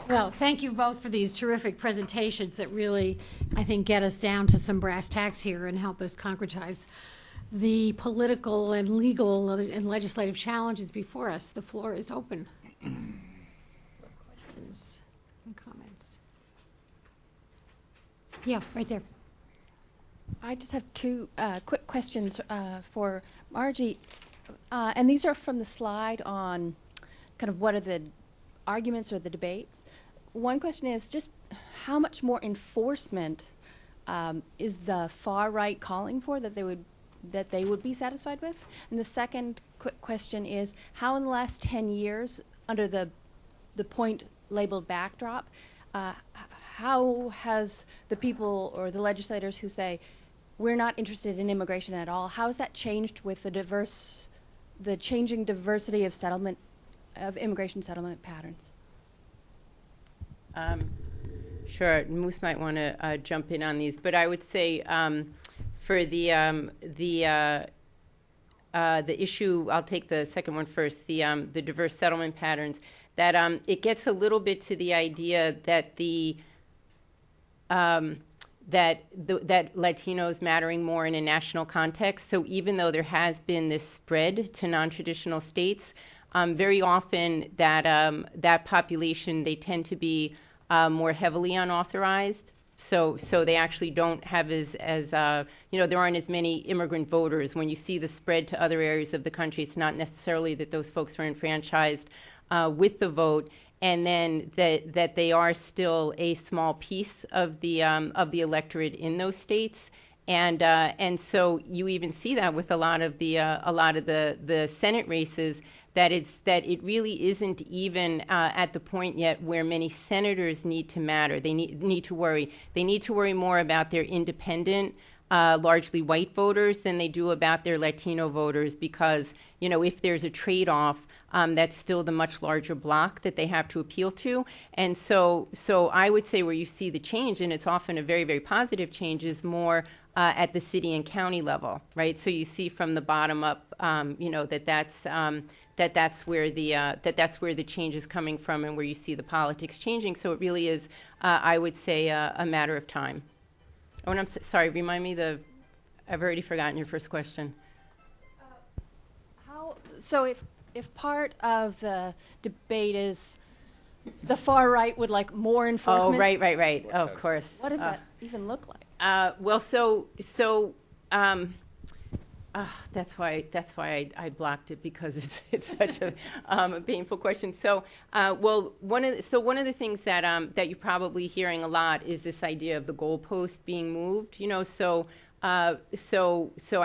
Speaker 1: Well, thank you both for these terrific presentations that really, I think, get us down to some brass tacks here and help us concretize the political and legal and legislative challenges before us. The floor is open. Questions and comments? Yeah, right there.
Speaker 4: I just have two quick questions for Margie, and these are from the slide on kind of what are the arguments or the debates. One question is just how much more enforcement is the far right calling for that they would be satisfied with? And the second quick question is how in the last 10 years, under the point labeled backdrop, how has the people or the legislators who say we're not interested in immigration at all, how has that changed with the changing diversity of immigration settlement patterns?
Speaker 3: Sure, Moose might want to jump in on these, but I would say for the issue, I'll take the second one first, the diverse settlement patterns, that it gets a little bit to the idea that that Latinos mattering more in a national context. So even though there has been this spread to non-traditional states, very often that population, they tend to be more heavily unauthorized. So they actually don't have as there aren't as many immigrant voters. When you see the spread to other areas of the country, it's not necessarily that those folks are enfranchised with the vote, and then that they are still a small piece of the electorate in those states. And so you even see that with a lot of the Senate races, that it really isn't even at the point yet where many senators need to matter. They need to worry. They need to worry more about their independent, largely white voters than they do about their Latino voters, because if there's a trade-off, that's still the much larger block that they have to appeal to. And so I would say where you see the change, and it's often a very, very positive change, is more at the city and county level, right? So you see from the bottom up, that's where the change is coming from, and where you see the politics changing. So it really is, I would say, a matter of time. Oh, and I'm sorry. Remind me I've already forgotten your first question.
Speaker 4: So if part of the debate is the far right would like more enforcement.
Speaker 3: Oh, right. Oh, of course.
Speaker 4: What does that even look like?
Speaker 3: That's why I blocked it, because it's such a painful question. So one of the things that you're probably hearing a lot is this idea of the goalpost being moved. So I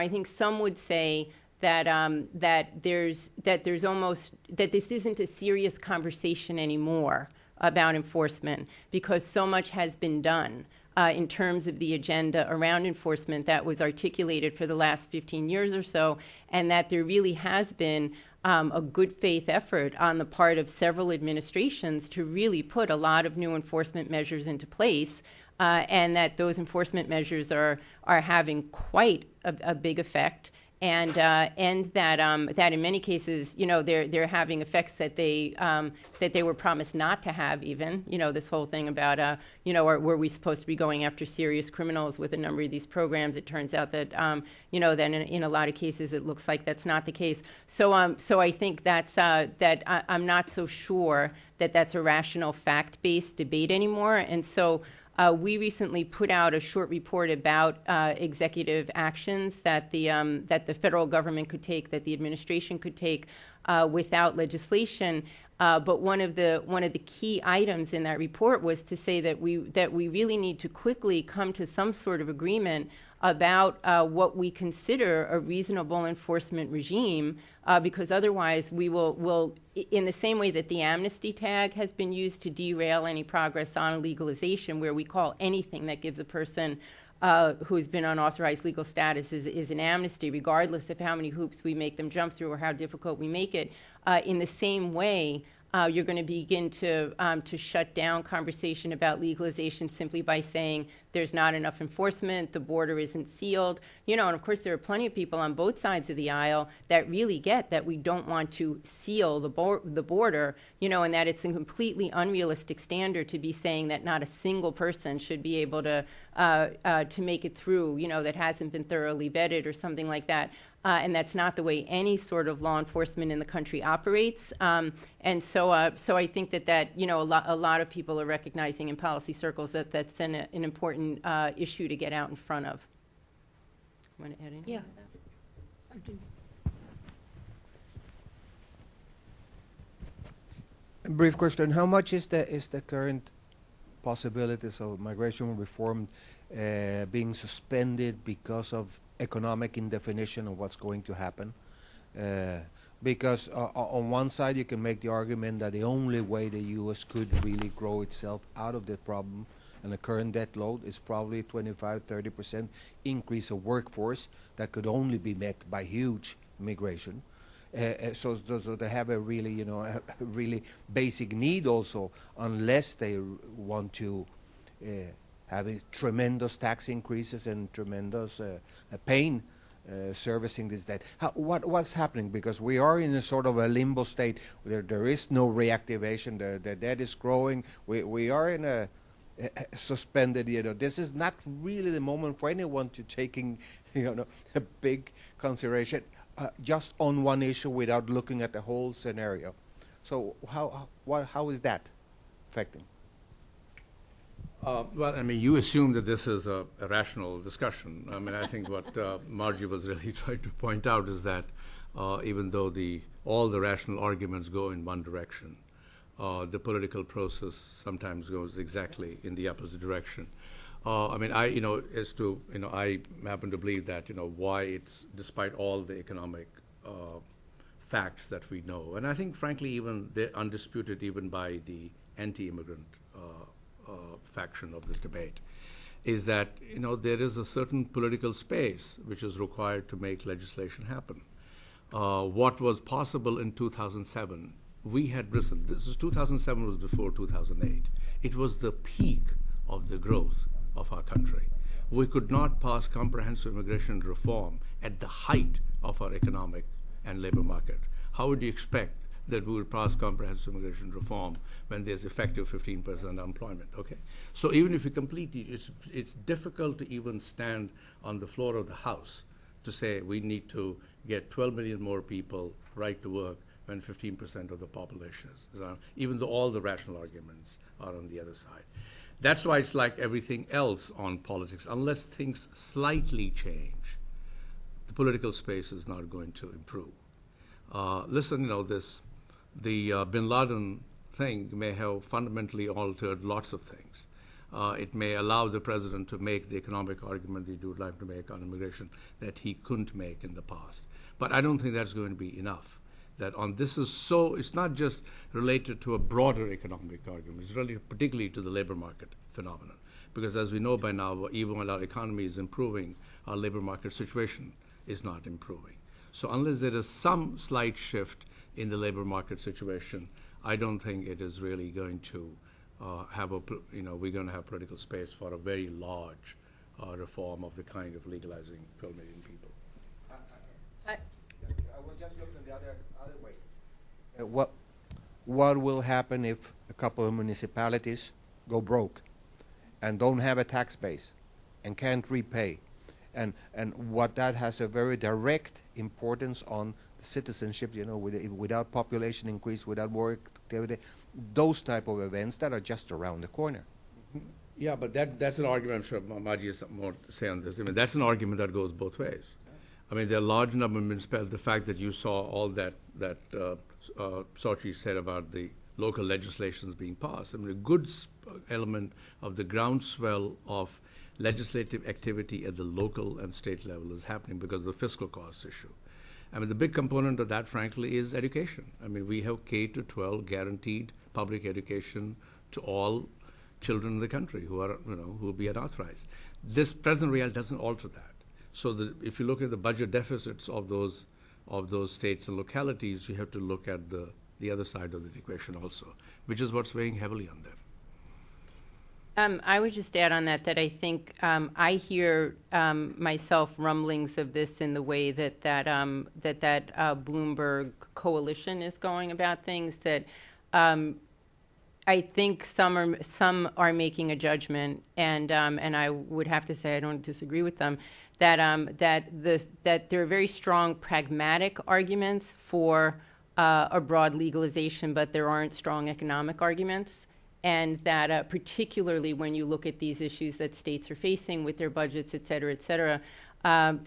Speaker 3: think some would say that this isn't a serious conversation anymore about enforcement, because so much has been done in terms of the agenda around enforcement that was articulated for the last 15 years or so, and that there really has been a good faith effort on the part of several administrations to really put a lot of new enforcement measures into place, and that those enforcement measures are having quite a big effect. And that in many cases, they're having effects that they were promised not to have. Even, this whole thing about, were we supposed to be going after serious criminals with a number of these programs? It turns out that, that in a lot of cases it looks like that's not the case. So I think I'm not so sure that that's a rational, fact-based debate anymore. And so we recently put out a short report about executive actions that the federal government could take, that the administration could take without legislation. But one of the key items in that report was to say that we really need to quickly come to some sort of agreement about what we consider a reasonable enforcement regime, because otherwise we will, in the same way that the amnesty tag has been used to derail any progress on legalization, where we call anything that gives a person who's been unauthorized legal status is an amnesty, regardless of how many hoops we make them jump through or how difficult we make it. In the same way, you're going to begin to shut down conversation about legalization simply by saying there's not enough enforcement, the border isn't sealed. And of course there are plenty of people on both sides of the aisle that really get that we don't want to seal the border, and that it's a completely unrealistic standard to be saying that not a single person should be able to make it through, that hasn't been thoroughly vetted or something like that. And that's not the way any sort of law enforcement in the country operates. And so I think that a lot of people are recognizing in policy circles that that's an important issue to get out in front of. Want to add anything?
Speaker 1: Yeah.
Speaker 5: A brief question: how much is the current possibilities of migration reform being suspended because of economic indefinition of what's going to happen? Because on one side you can make the argument that the only way the U.S. could really grow itself out of the problem and the current debt load is probably 25-30% increase of workforce that could only be met by huge migration. So they have a really, a really basic need also, unless they want to have tremendous tax increases and tremendous pain servicing this debt. What's happening? Because we are in a sort of a limbo state. There is no reactivation. The debt is growing. We are in a suspended. This is not really the moment for anyone to taking, a big consideration just on one issue without looking at the whole scenario. So how is that affecting?
Speaker 2: Well, you assume that this is a rational discussion. I think what Margie was really trying to point out is that even though all the rational arguments go in one direction, the political process sometimes goes exactly in the opposite direction. I happen to believe that, why it's, despite all the economic facts that we know, and I think, frankly, even they're undisputed even by the anti-immigrant faction of this debate, is that, there is a certain political space which is required to make legislation happen. What was possible in 2007, we had risen. 2007 was before 2008. It was the peak of the growth of our country. We could not pass comprehensive immigration reform at the height of our economic and labor market. How would you expect that we would pass comprehensive immigration reform when there's effective 15% unemployment, okay? So even if we completely, it's difficult to even stand on the floor of the House to say we need to get 12 million more people right to work when 15% of the population is on, even though all the rational arguments are on the other side. That's why it's like everything else on politics. Unless things slightly change, the political space is not going to improve. Listen, you know, the bin Laden thing may have fundamentally altered lots of things. It may allow the president to make the economic argument that he would like to make on immigration that he couldn't make in the past. But I don't think that's going to be enough. That on this is so, it's not just related to a broader economic argument, it's related particularly to the labor market phenomenon. Because as we know by now, even when our economy is improving, our labor market situation is not improving. So unless there is some slight shift in the labor market situation, I don't think it is really going to we're going to have political space for a very large reform of the kind of legalizing 12 million people.
Speaker 5: I will just look in the other way. What will happen if a couple of municipalities go broke and don't have a tax base and can't repay? And what that has a very direct importance on citizenship, you know, without population increase, without work activity, those type of events that are just around the corner.
Speaker 2: Yeah, but that's an argument. I'm sure Margie has more to say on this. I mean, that's an argument that goes both ways. I mean, there are large number of municipalities. The fact that you saw all that Sochi said about the local legislations being passed. I mean, a good element of the groundswell of legislative activity at the local and state level is happening because of the fiscal cost issue. I mean, the big component of that, frankly, is education. I mean, we have K-12 guaranteed public education to all children in the country who are, who will be unauthorized. This present reality doesn't alter that. So if you look at the budget deficits of those states and localities, you have to look at the other side of the equation also, which is what's weighing heavily on them.
Speaker 3: I would just add on that I think I hear myself rumblings of this in the way that Bloomberg coalition is going about things. That I think some are making a judgment, and I would have to say I don't disagree with them. That there are very strong pragmatic arguments for a broad legalization, but there aren't strong economic arguments. And that particularly when you look at these issues that states are facing with their budgets, et cetera, et cetera.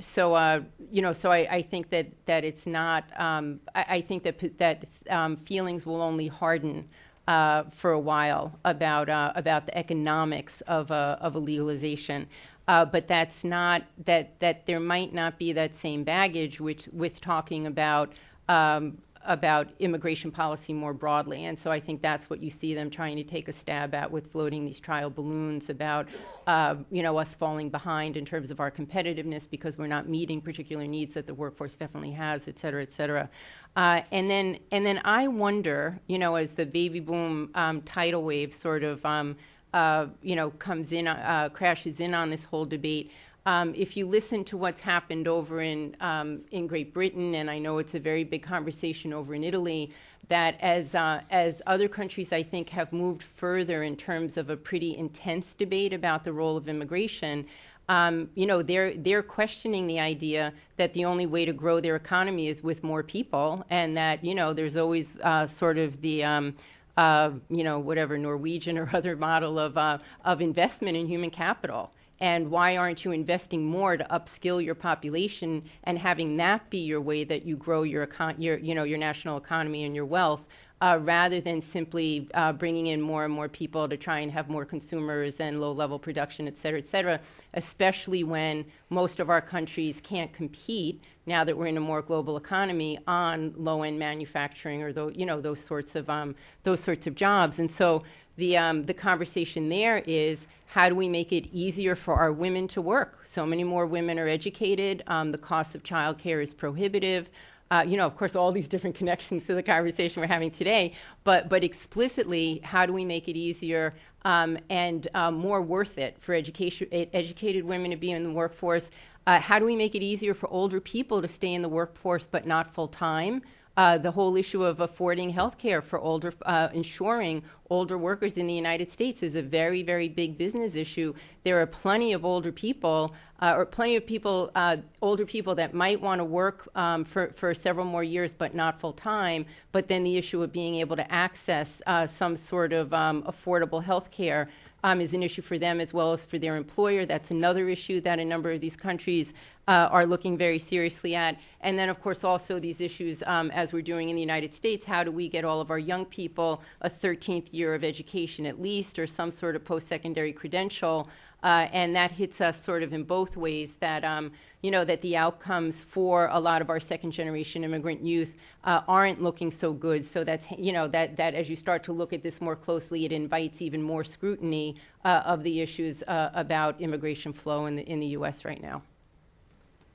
Speaker 3: So I think that it's not. I think that feelings will only harden for a while about the economics of a legalization. But that's not that there might not be that same baggage with talking about immigration policy more broadly. And so I think that's what you see them trying to take a stab at with floating these trial balloons about, us falling behind in terms of our competitiveness because we're not meeting particular needs that the workforce definitely has, et cetera, et cetera. And then I wonder, as the baby boom tidal wave sort of, comes in, crashes in on this whole debate, if you listen to what's happened over in Great Britain, and I know it's a very big conversation over in Italy, that as other countries, I think, have moved further in terms of a pretty intense debate about the role of immigration, they're questioning the idea that the only way to grow their economy is with more people, and that, there's always sort of the whatever Norwegian or other model of investment in human capital. And why aren't you investing more to upskill your population and having that be your way that you grow your national economy and your wealth, rather than simply bringing in more and more people to try and have more consumers and low-level production, et cetera, especially when most of our countries can't compete now that we're in a more global economy on low-end manufacturing or those sorts of jobs. And so the conversation there is, how do we make it easier for our women to work? So many more women are educated. The cost of childcare is prohibitive. Of course, all these different connections to the conversation we're having today. But explicitly, how do we make it easier and more worth it for educated women to be in the workforce? How do we make it easier for older people to stay in the workforce but not full-time? The whole issue of affording health care for ensuring older workers in the United States is a very, very big business issue. There are plenty of older people, older people that might want to work for several more years but not full-time, but then the issue of being able to access some sort of affordable health care is an issue for them as well as for their employer. That's another issue that a number of these countries are looking very seriously at. And then, of course, also these issues, as we're doing in the United States, how do we get all of our young people a 13th year of education at least, or some sort of post-secondary credential? And that hits us sort of in both ways, that that the outcomes for a lot of our second-generation immigrant youth aren't looking so good. So that's that as you start to look at this more closely, it invites even more scrutiny of the issues about immigration flow in the U.S. right now.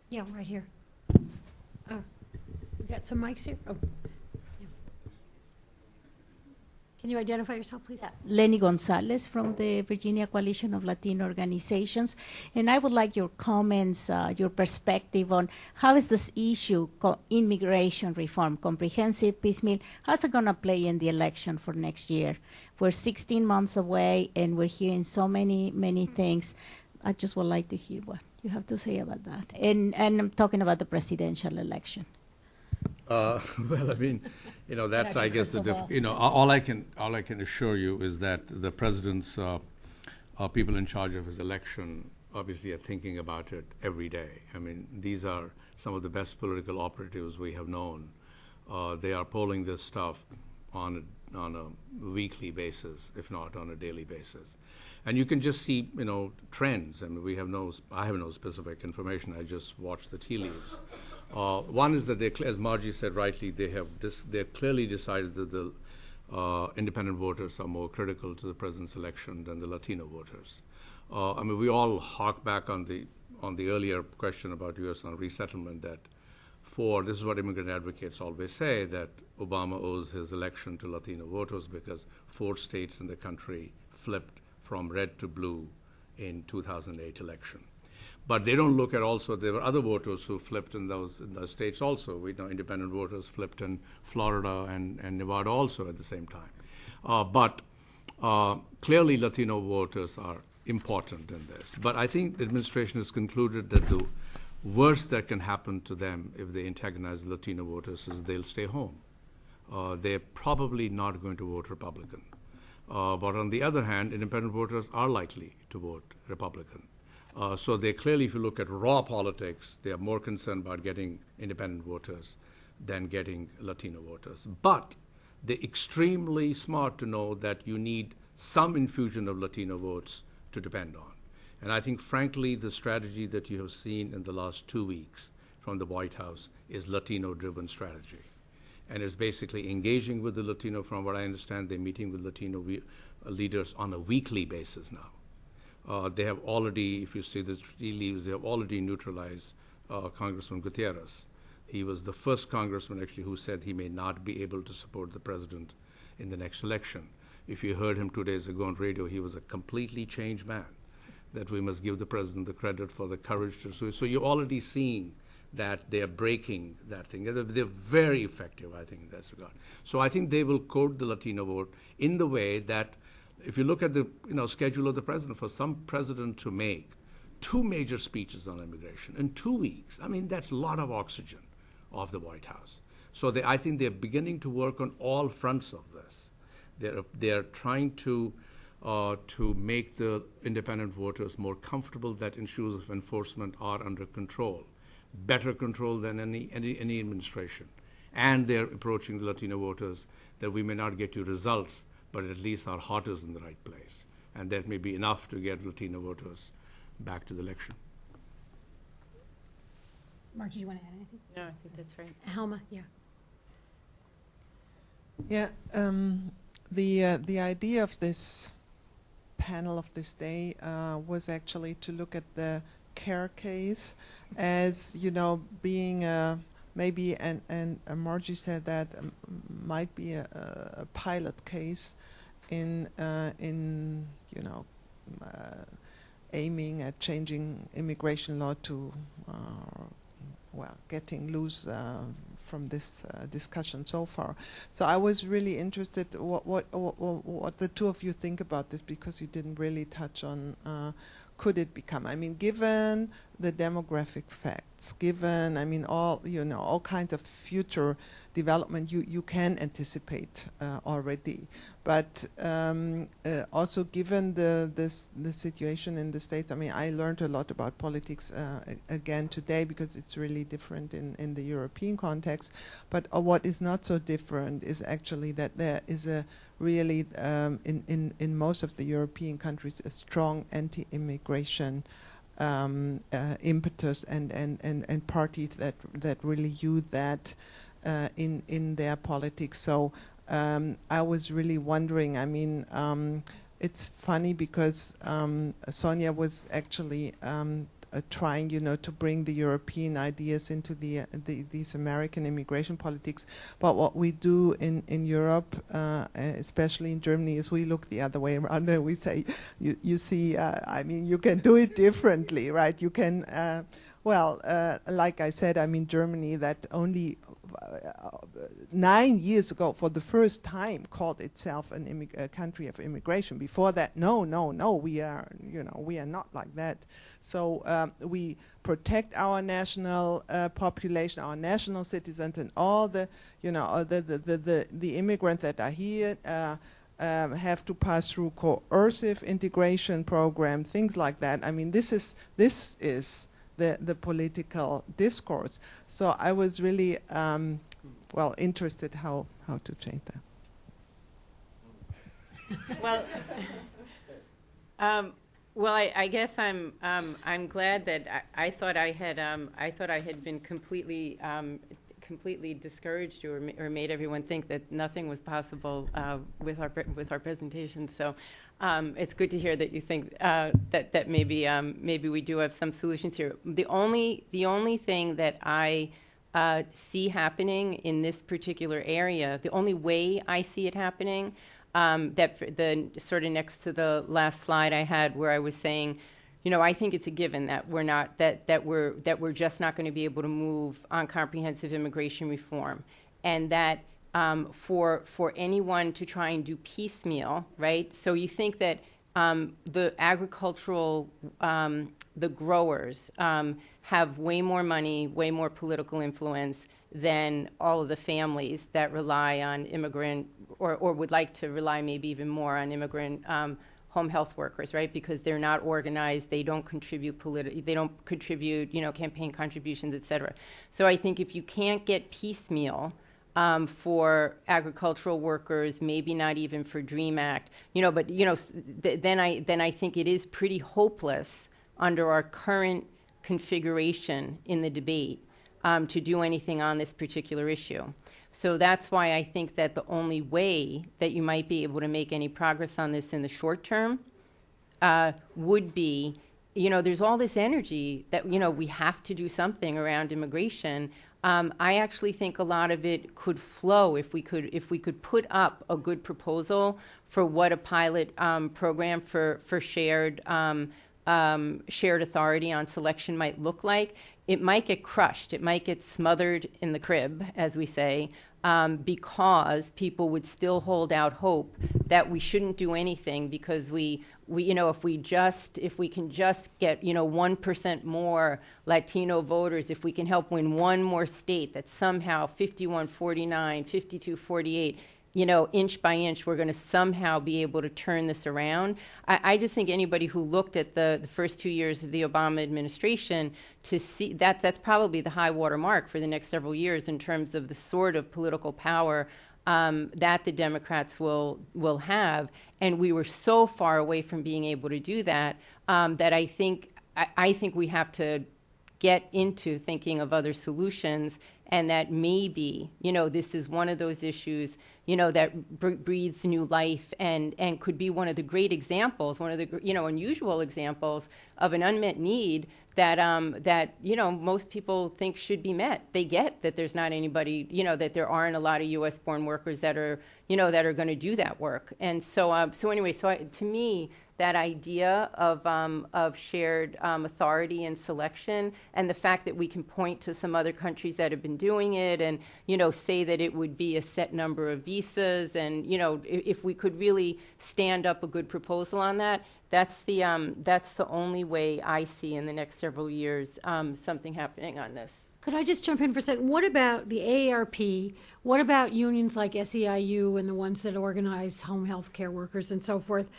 Speaker 1: Yeah, right here. We got some mics here. Oh. Yeah. Can you identify yourself, please?
Speaker 6: Lenny Gonzalez from the Virginia Coalition of Latino Organizations. And I would like your comments, your perspective on how is this issue, immigration reform, comprehensive, piecemeal, how's it going to play in the election for next year? We're 16 months away, and we're hearing so many things. I just would like to hear what you have to say about that. And I'm talking about the presidential election.
Speaker 2: Well, I mean, that's, I guess, all I can assure you is that the president's people in charge of his election obviously are thinking about it every day. I mean, these are some of the best political operatives we have known. They are polling this stuff on a weekly basis, if not on a daily basis. And you can just see, trends. I mean, I have no specific information. I just watch the tea leaves. One is that as Margie said rightly, they've clearly decided that the independent voters are more critical to the president's election than the Latino voters. I mean, we all hark back on the earlier question about U.S. on resettlement, that this is what immigrant advocates always say, that Obama owes his election to Latino voters because 4 states in the country flipped from red to blue in 2008 election. But they don't look at also, there were other voters who flipped in those states also. We know independent voters flipped in Florida and Nevada also at the same time. But clearly Latino voters are important in this. But I think the administration has concluded that the worst that can happen to them if they antagonize Latino voters is they'll stay home. They're probably not going to vote Republican. But on the other hand, independent voters are likely to vote Republican. So they clearly, if you look at raw politics, they are more concerned about getting independent voters than getting Latino voters. But they're extremely smart to know that you need some infusion of Latino votes to depend on. And I think, frankly, the strategy that you have seen in the last 2 weeks from the White House is Latino-driven strategy. And it's basically engaging with the Latino. From what I understand, they're meeting with Latino leaders on a weekly basis now. They have already, if you see the tea leaves, they have already neutralized Congressman Gutierrez. He was the first congressman actually who said he may not be able to support the president in the next election. If you heard him 2 days ago on radio, he was a completely changed man, that we must give the president the credit for the courage to do. So you're already seeing that they're breaking that thing. They're very effective, I think, in that regard. So I think they will code the Latino vote in the way that, if you look at the schedule of the president, for some president to make 2 major speeches on immigration in 2 weeks, I mean, that's a lot of oxygen of the White House. So I think they're beginning to work on all fronts of this. They're trying to make the independent voters more comfortable that issues of enforcement are under control, better control than any administration. And they're approaching the Latino voters that we may not get you results, but at least our heart is in the right place. And that may be enough to get Latino voters back to the election.
Speaker 1: Margie, do you want to add anything?
Speaker 3: No, I think that's right.
Speaker 1: Helma, yeah.
Speaker 7: Yeah, the idea of this panel of this day was actually to look at the CARE case as, being maybe, and Margie said that might be a pilot case in aiming at changing immigration law to, getting loose from this discussion so far. So I was really interested what the two of you think about this, because you didn't really touch on could it become? I mean, given the demographic facts, given, I mean, all kinds of future development you can anticipate already. But also given the situation in the States, I mean, I learned a lot about politics again today, because it's really different in the European context. But what is not so different is actually that there is a really, in most of the European countries, a strong anti-immigration impetus and parties that really use that in their politics. So I was really wondering, I mean, it's funny because Sonia was actually trying, to bring the European ideas into these American immigration politics. But what we do in Europe, especially in Germany, is we look the other way around and we say, you see, I mean, you can do it differently, right? You can, like I said, I mean, Germany that only 9 years ago, for the first time, called itself a country of immigration. Before that, no, we are, we are not like that. So we protect our national population, our national citizens, and all the, the immigrants that are here have to pass through coercive integration program, things like that. I mean, this is the political discourse. So I was really, interested how to change that.
Speaker 3: I guess I'm glad that I thought I had been completely discouraged or made everyone think that nothing was possible with our presentation. So it's good to hear that you think that maybe we do have some solutions here. The only thing that I see happening in this particular area, the only way I see it happening, that the sort of next to the last slide I had, where I was saying, I think it's a given that we're just not going to be able to move on comprehensive immigration reform, and that for anyone to try and do piecemeal, right? So you think that the agricultural, the growers have way more money, way more political influence than all of the families that rely on immigrant or would like to rely maybe even more on immigrant home health workers, right? Because they're not organized, they don't contribute campaign contributions, et cetera. So I think if you can't get piecemeal for agricultural workers, maybe not even for DREAM Act, then I think it is pretty hopeless under our current configuration in the debate to do anything on this particular issue. So that's why I think that the only way that you might be able to make any progress on this in the short term would be, there's all this energy that, we have to do something around immigration. I actually think a lot of it could flow if we could put up a good proposal for what a pilot program for shared authority on selection might look like. It might get crushed. It might get smothered in the crib, as we say, because people would still hold out hope that we shouldn't do anything because if we can just get 1% more Latino voters, if we can help win one more state, that somehow 51-49, 52-48. Inch by inch, we're going to somehow be able to turn this around. I just think anybody who looked at the first 2 years of the Obama administration to see that's probably the high water mark for the next several years in terms of the sort of political power that the Democrats will have. And we were so far away from being able to do that that I think we have to get into thinking of other solutions, and that maybe, this is one of those issues, that breathes new life and could be one of the great examples, one of the, unusual examples of an unmet need that most people think should be met. They get that there's not anybody, that there aren't a lot of U.S.-born workers that are, that are going to do that work. And so, to me, that idea of shared authority and selection, and the fact that we can point to some other countries that have been doing it, and say that it would be a set number of visas, and if we could really stand up a good proposal on that, that's the only way I see in the next several years something happening on this.
Speaker 1: Could I just jump in for a second? What about the AARP? What about unions like SEIU and the ones that organize home health care workers and so forth?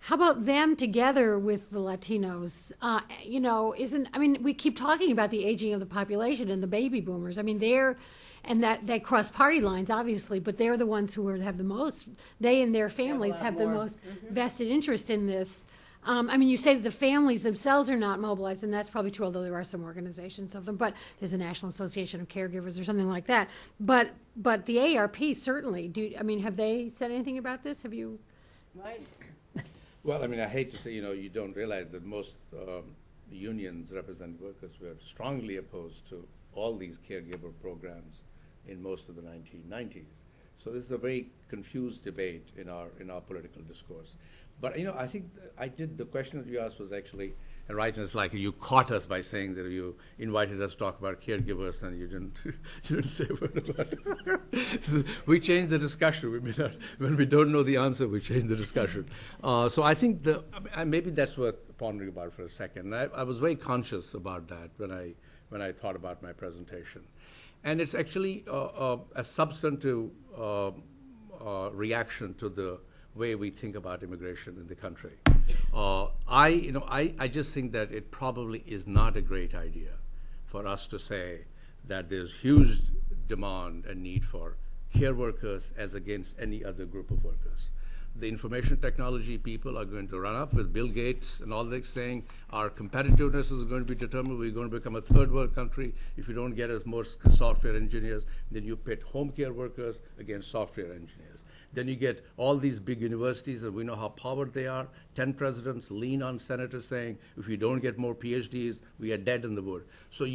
Speaker 1: How about them together with the Latinos? We keep talking about the aging of the population and the baby boomers. I mean, they cross party lines, obviously, but they're the ones who have the most, they and their families have the most vested interest in this. You say that the families themselves are not mobilized, and that's probably true, although there are some organizations of them, but there's a National Association of Caregivers or something like that. But the AARP certainly, have they said anything about this? Have you?
Speaker 3: Right.
Speaker 2: Well, I hate to say, you don't realize that most unions represent workers who are strongly opposed to all these caregiver programs in most of the 1990s. So this is a very confused debate in our political discourse. But I think the question that you asked was actually right. And it's like you caught us by saying that you invited us to talk about caregivers, and you didn't say a word about it. We changed the discussion. When we don't know the answer, we change the discussion. So I think maybe that's worth pondering about for a second. And I was very conscious about that when I thought about my presentation, and it's actually a substantive reaction to the way we think about immigration in the country. I just think that it probably is not a great idea for us to say that there's huge demand and need for care workers as against any other group of workers. The information technology people are going to run up with Bill Gates and all this saying our competitiveness is going to be determined. We're going to become a third world country if you don't get us more software engineers. Then you pit home care workers against software engineers. Then you get all these big universities, and we know how powered they are. 10 presidents lean on senators saying, if you don't get more PhDs, we are dead in the wood. So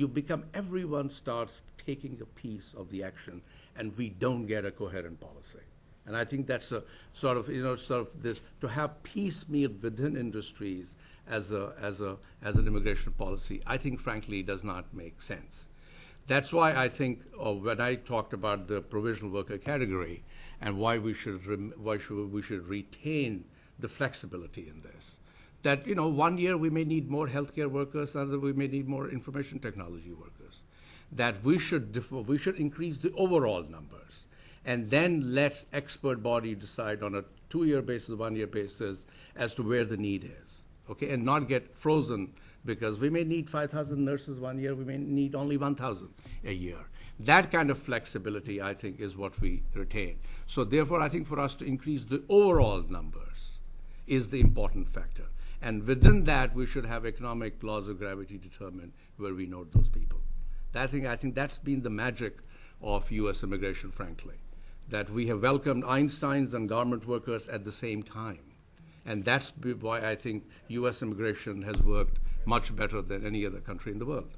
Speaker 2: everyone starts taking a piece of the action, and we don't get a coherent policy. And I think that's a sort of this, to have piecemeal within industries as an immigration policy, I think frankly does not make sense. That's why I think when I talked about the provisional worker category and why we should retain the flexibility in this, that 1 year we may need more healthcare workers, another we may need more information technology workers, that we should increase the overall numbers, and then let expert body decide on a 2-year basis, 1-year basis as to where the need is, okay, and not get frozen because we may need 5,000 nurses 1 year, we may need only 1,000 a year. That kind of flexibility, I think, is what we retain. So therefore, I think for us to increase the overall numbers is the important factor. And within that, we should have economic laws of gravity determine where we note those people. I think that's been the magic of U.S. immigration, frankly, that we have welcomed Einsteins and garment workers at the same time. And that's why I think U.S. immigration has worked much better than any other country in the world.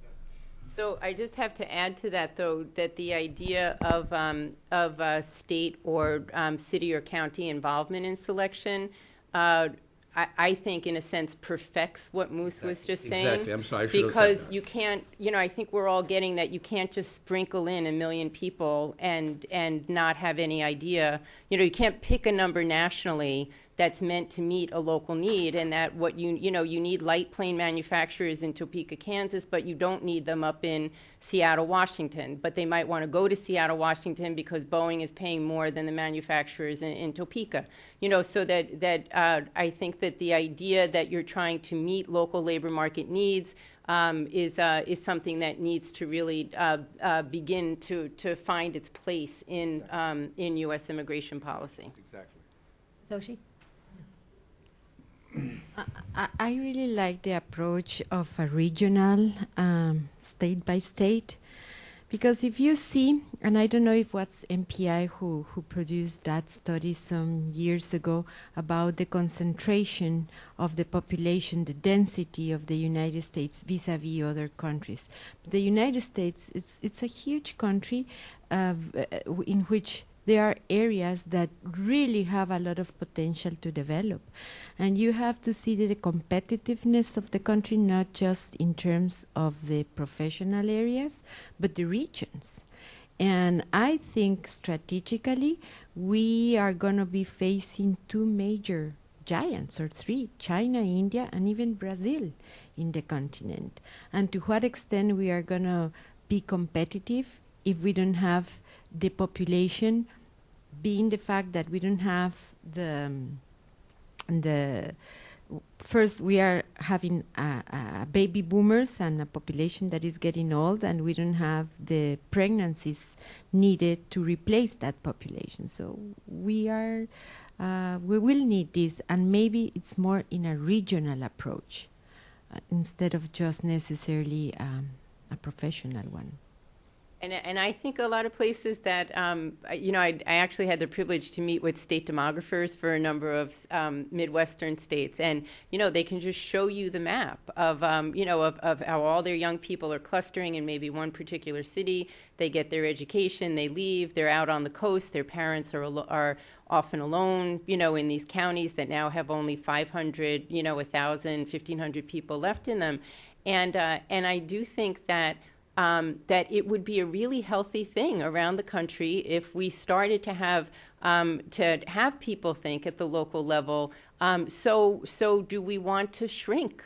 Speaker 3: So I just have to add to that, though, that the idea of state or city or county involvement in selection, I think, in a sense, perfects what Moose was just saying.
Speaker 2: Exactly. I'm sorry. I should have said
Speaker 3: because
Speaker 2: that.
Speaker 3: you can't, I think we're all getting that you can't just sprinkle in 1 million people and not have any idea. You can't pick a number nationally that's meant to meet a local need, and that what you need light plane manufacturers in Topeka, Kansas, but you don't need them up in Seattle, Washington. But they might want to go to Seattle, Washington because Boeing is paying more than the manufacturers in Topeka. So that I think that the idea that you're trying to meet local labor market needs is something that needs to really begin to find its place in U.S. immigration policy.
Speaker 2: Exactly.
Speaker 1: Soshi?
Speaker 8: I really like the approach of a regional, state by state, because if you see, and I don't know if it was MPI who produced that study some years ago about the concentration of the population, the density of the United States vis-a-vis other countries. The United States, it's a huge country in which there are areas that really have a lot of potential to develop. And you have to see the competitiveness of the country, not just in terms of the professional areas, but the regions. And I think strategically, we are going to be facing two major giants, or three: China, India, and even Brazil in the continent. And to what extent we are going to be competitive if we don't have the population, being the fact that we don't have the first, we are having baby boomers and a population that is getting old, and we don't have the pregnancies needed to replace that population. So we will need this, and maybe it's more in a regional approach instead of just necessarily a professional one.
Speaker 3: And I think a lot of places that, I actually had the privilege to meet with state demographers for a number of Midwestern states. And, they can just show you the map of how all their young people are clustering in maybe one particular city. They get their education, they leave, they're out on the coast, their parents are often alone, in these counties that now have only 500, 1,000, 1,500 people left in them. And I do think that it would be a really healthy thing around the country if we started to have people think at the local level. So do we want to shrink?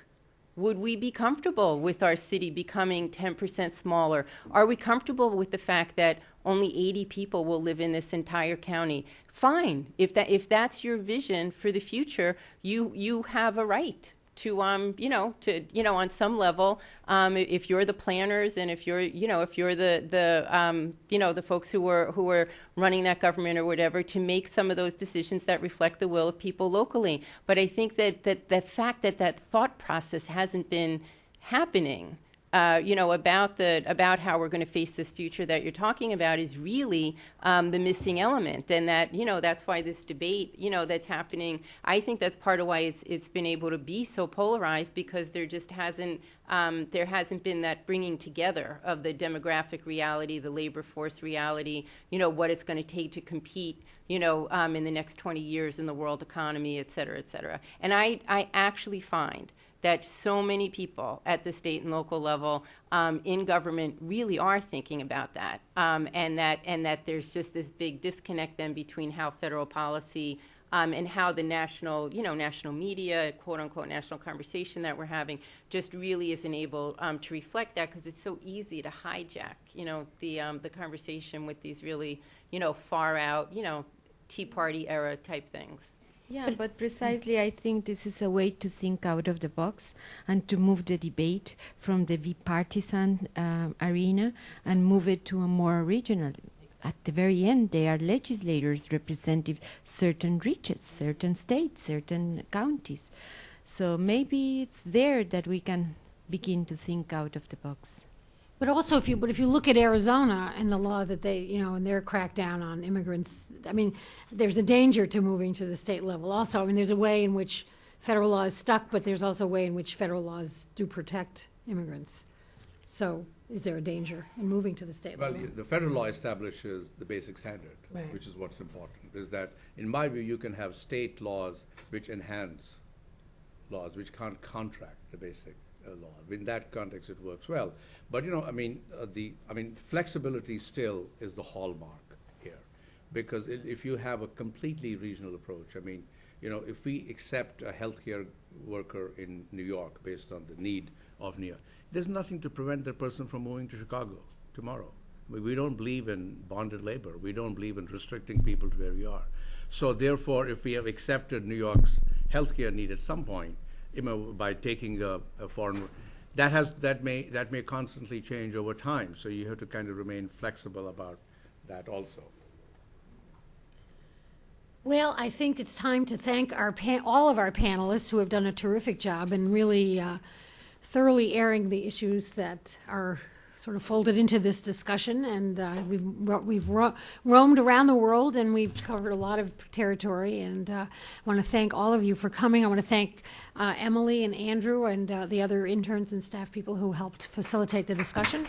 Speaker 3: Would we be comfortable with our city becoming 10% smaller? Are we comfortable with the fact that only 80 people will live in this entire county? Fine. If that's your vision for the future, you have a right to on some level, if you're the planners and if you're the folks who are running that government or whatever, to make some of those decisions that reflect the will of people locally. But I think that the fact that thought process hasn't been happening, about how we're going to face this future that you're talking about, is really the missing element. And that's why this debate, that's happening, I think that's part of why it's been able to be so polarized, because there just hasn't been that bringing together of the demographic reality, the labor force reality, what it's going to take to compete, in the next 20 years in the world economy, et cetera, et cetera. And I actually find that so many people at the state and local level in government really are thinking about that, and that there's just this big disconnect then between how federal policy and how the national media, quote unquote, national conversation that we're having just really isn't able to reflect that, because it's so easy to hijack, the conversation with these really, far out, Tea Party era type things.
Speaker 8: Yeah, but precisely I think this is a way to think out of the box and to move the debate from the bipartisan arena and move it to a more regional. At the very end, they are legislators representing certain regions, certain states, certain counties. So maybe it's there that we can begin to think out of the box.
Speaker 1: But also, if you look at Arizona and the law that they, and their crackdown on immigrants, I mean, there's a danger to moving to the state level. Also, I mean, there's a way in which federal law is stuck, but there's also a way in which federal laws do protect immigrants. So, is there a danger in moving to the state level?
Speaker 2: Well, the federal law establishes the basic standard,
Speaker 1: right,
Speaker 2: which is what's important. Is that, in my view, you can have state laws which enhance laws which can't contract the basic law. In that context, it works well. But flexibility still is the hallmark here, because if you have a completely regional approach, if we accept a healthcare worker in New York based on the need of New York, there's nothing to prevent that person from moving to Chicago tomorrow. We don't believe in bonded labor. We don't believe in restricting people to where we are. So therefore, if we have accepted New York's healthcare need at some point, by taking a foreign, that may constantly change over time. So you have to kind of remain flexible about that also.
Speaker 1: Well, I think it's time to thank all of our panelists who have done a terrific job in really thoroughly airing the issues that are sort of folded into this discussion. And we've roamed around the world, and we've covered a lot of territory. And I want to thank all of you for coming. I want to thank Emily and Andrew and the other interns and staff people who helped facilitate the discussion.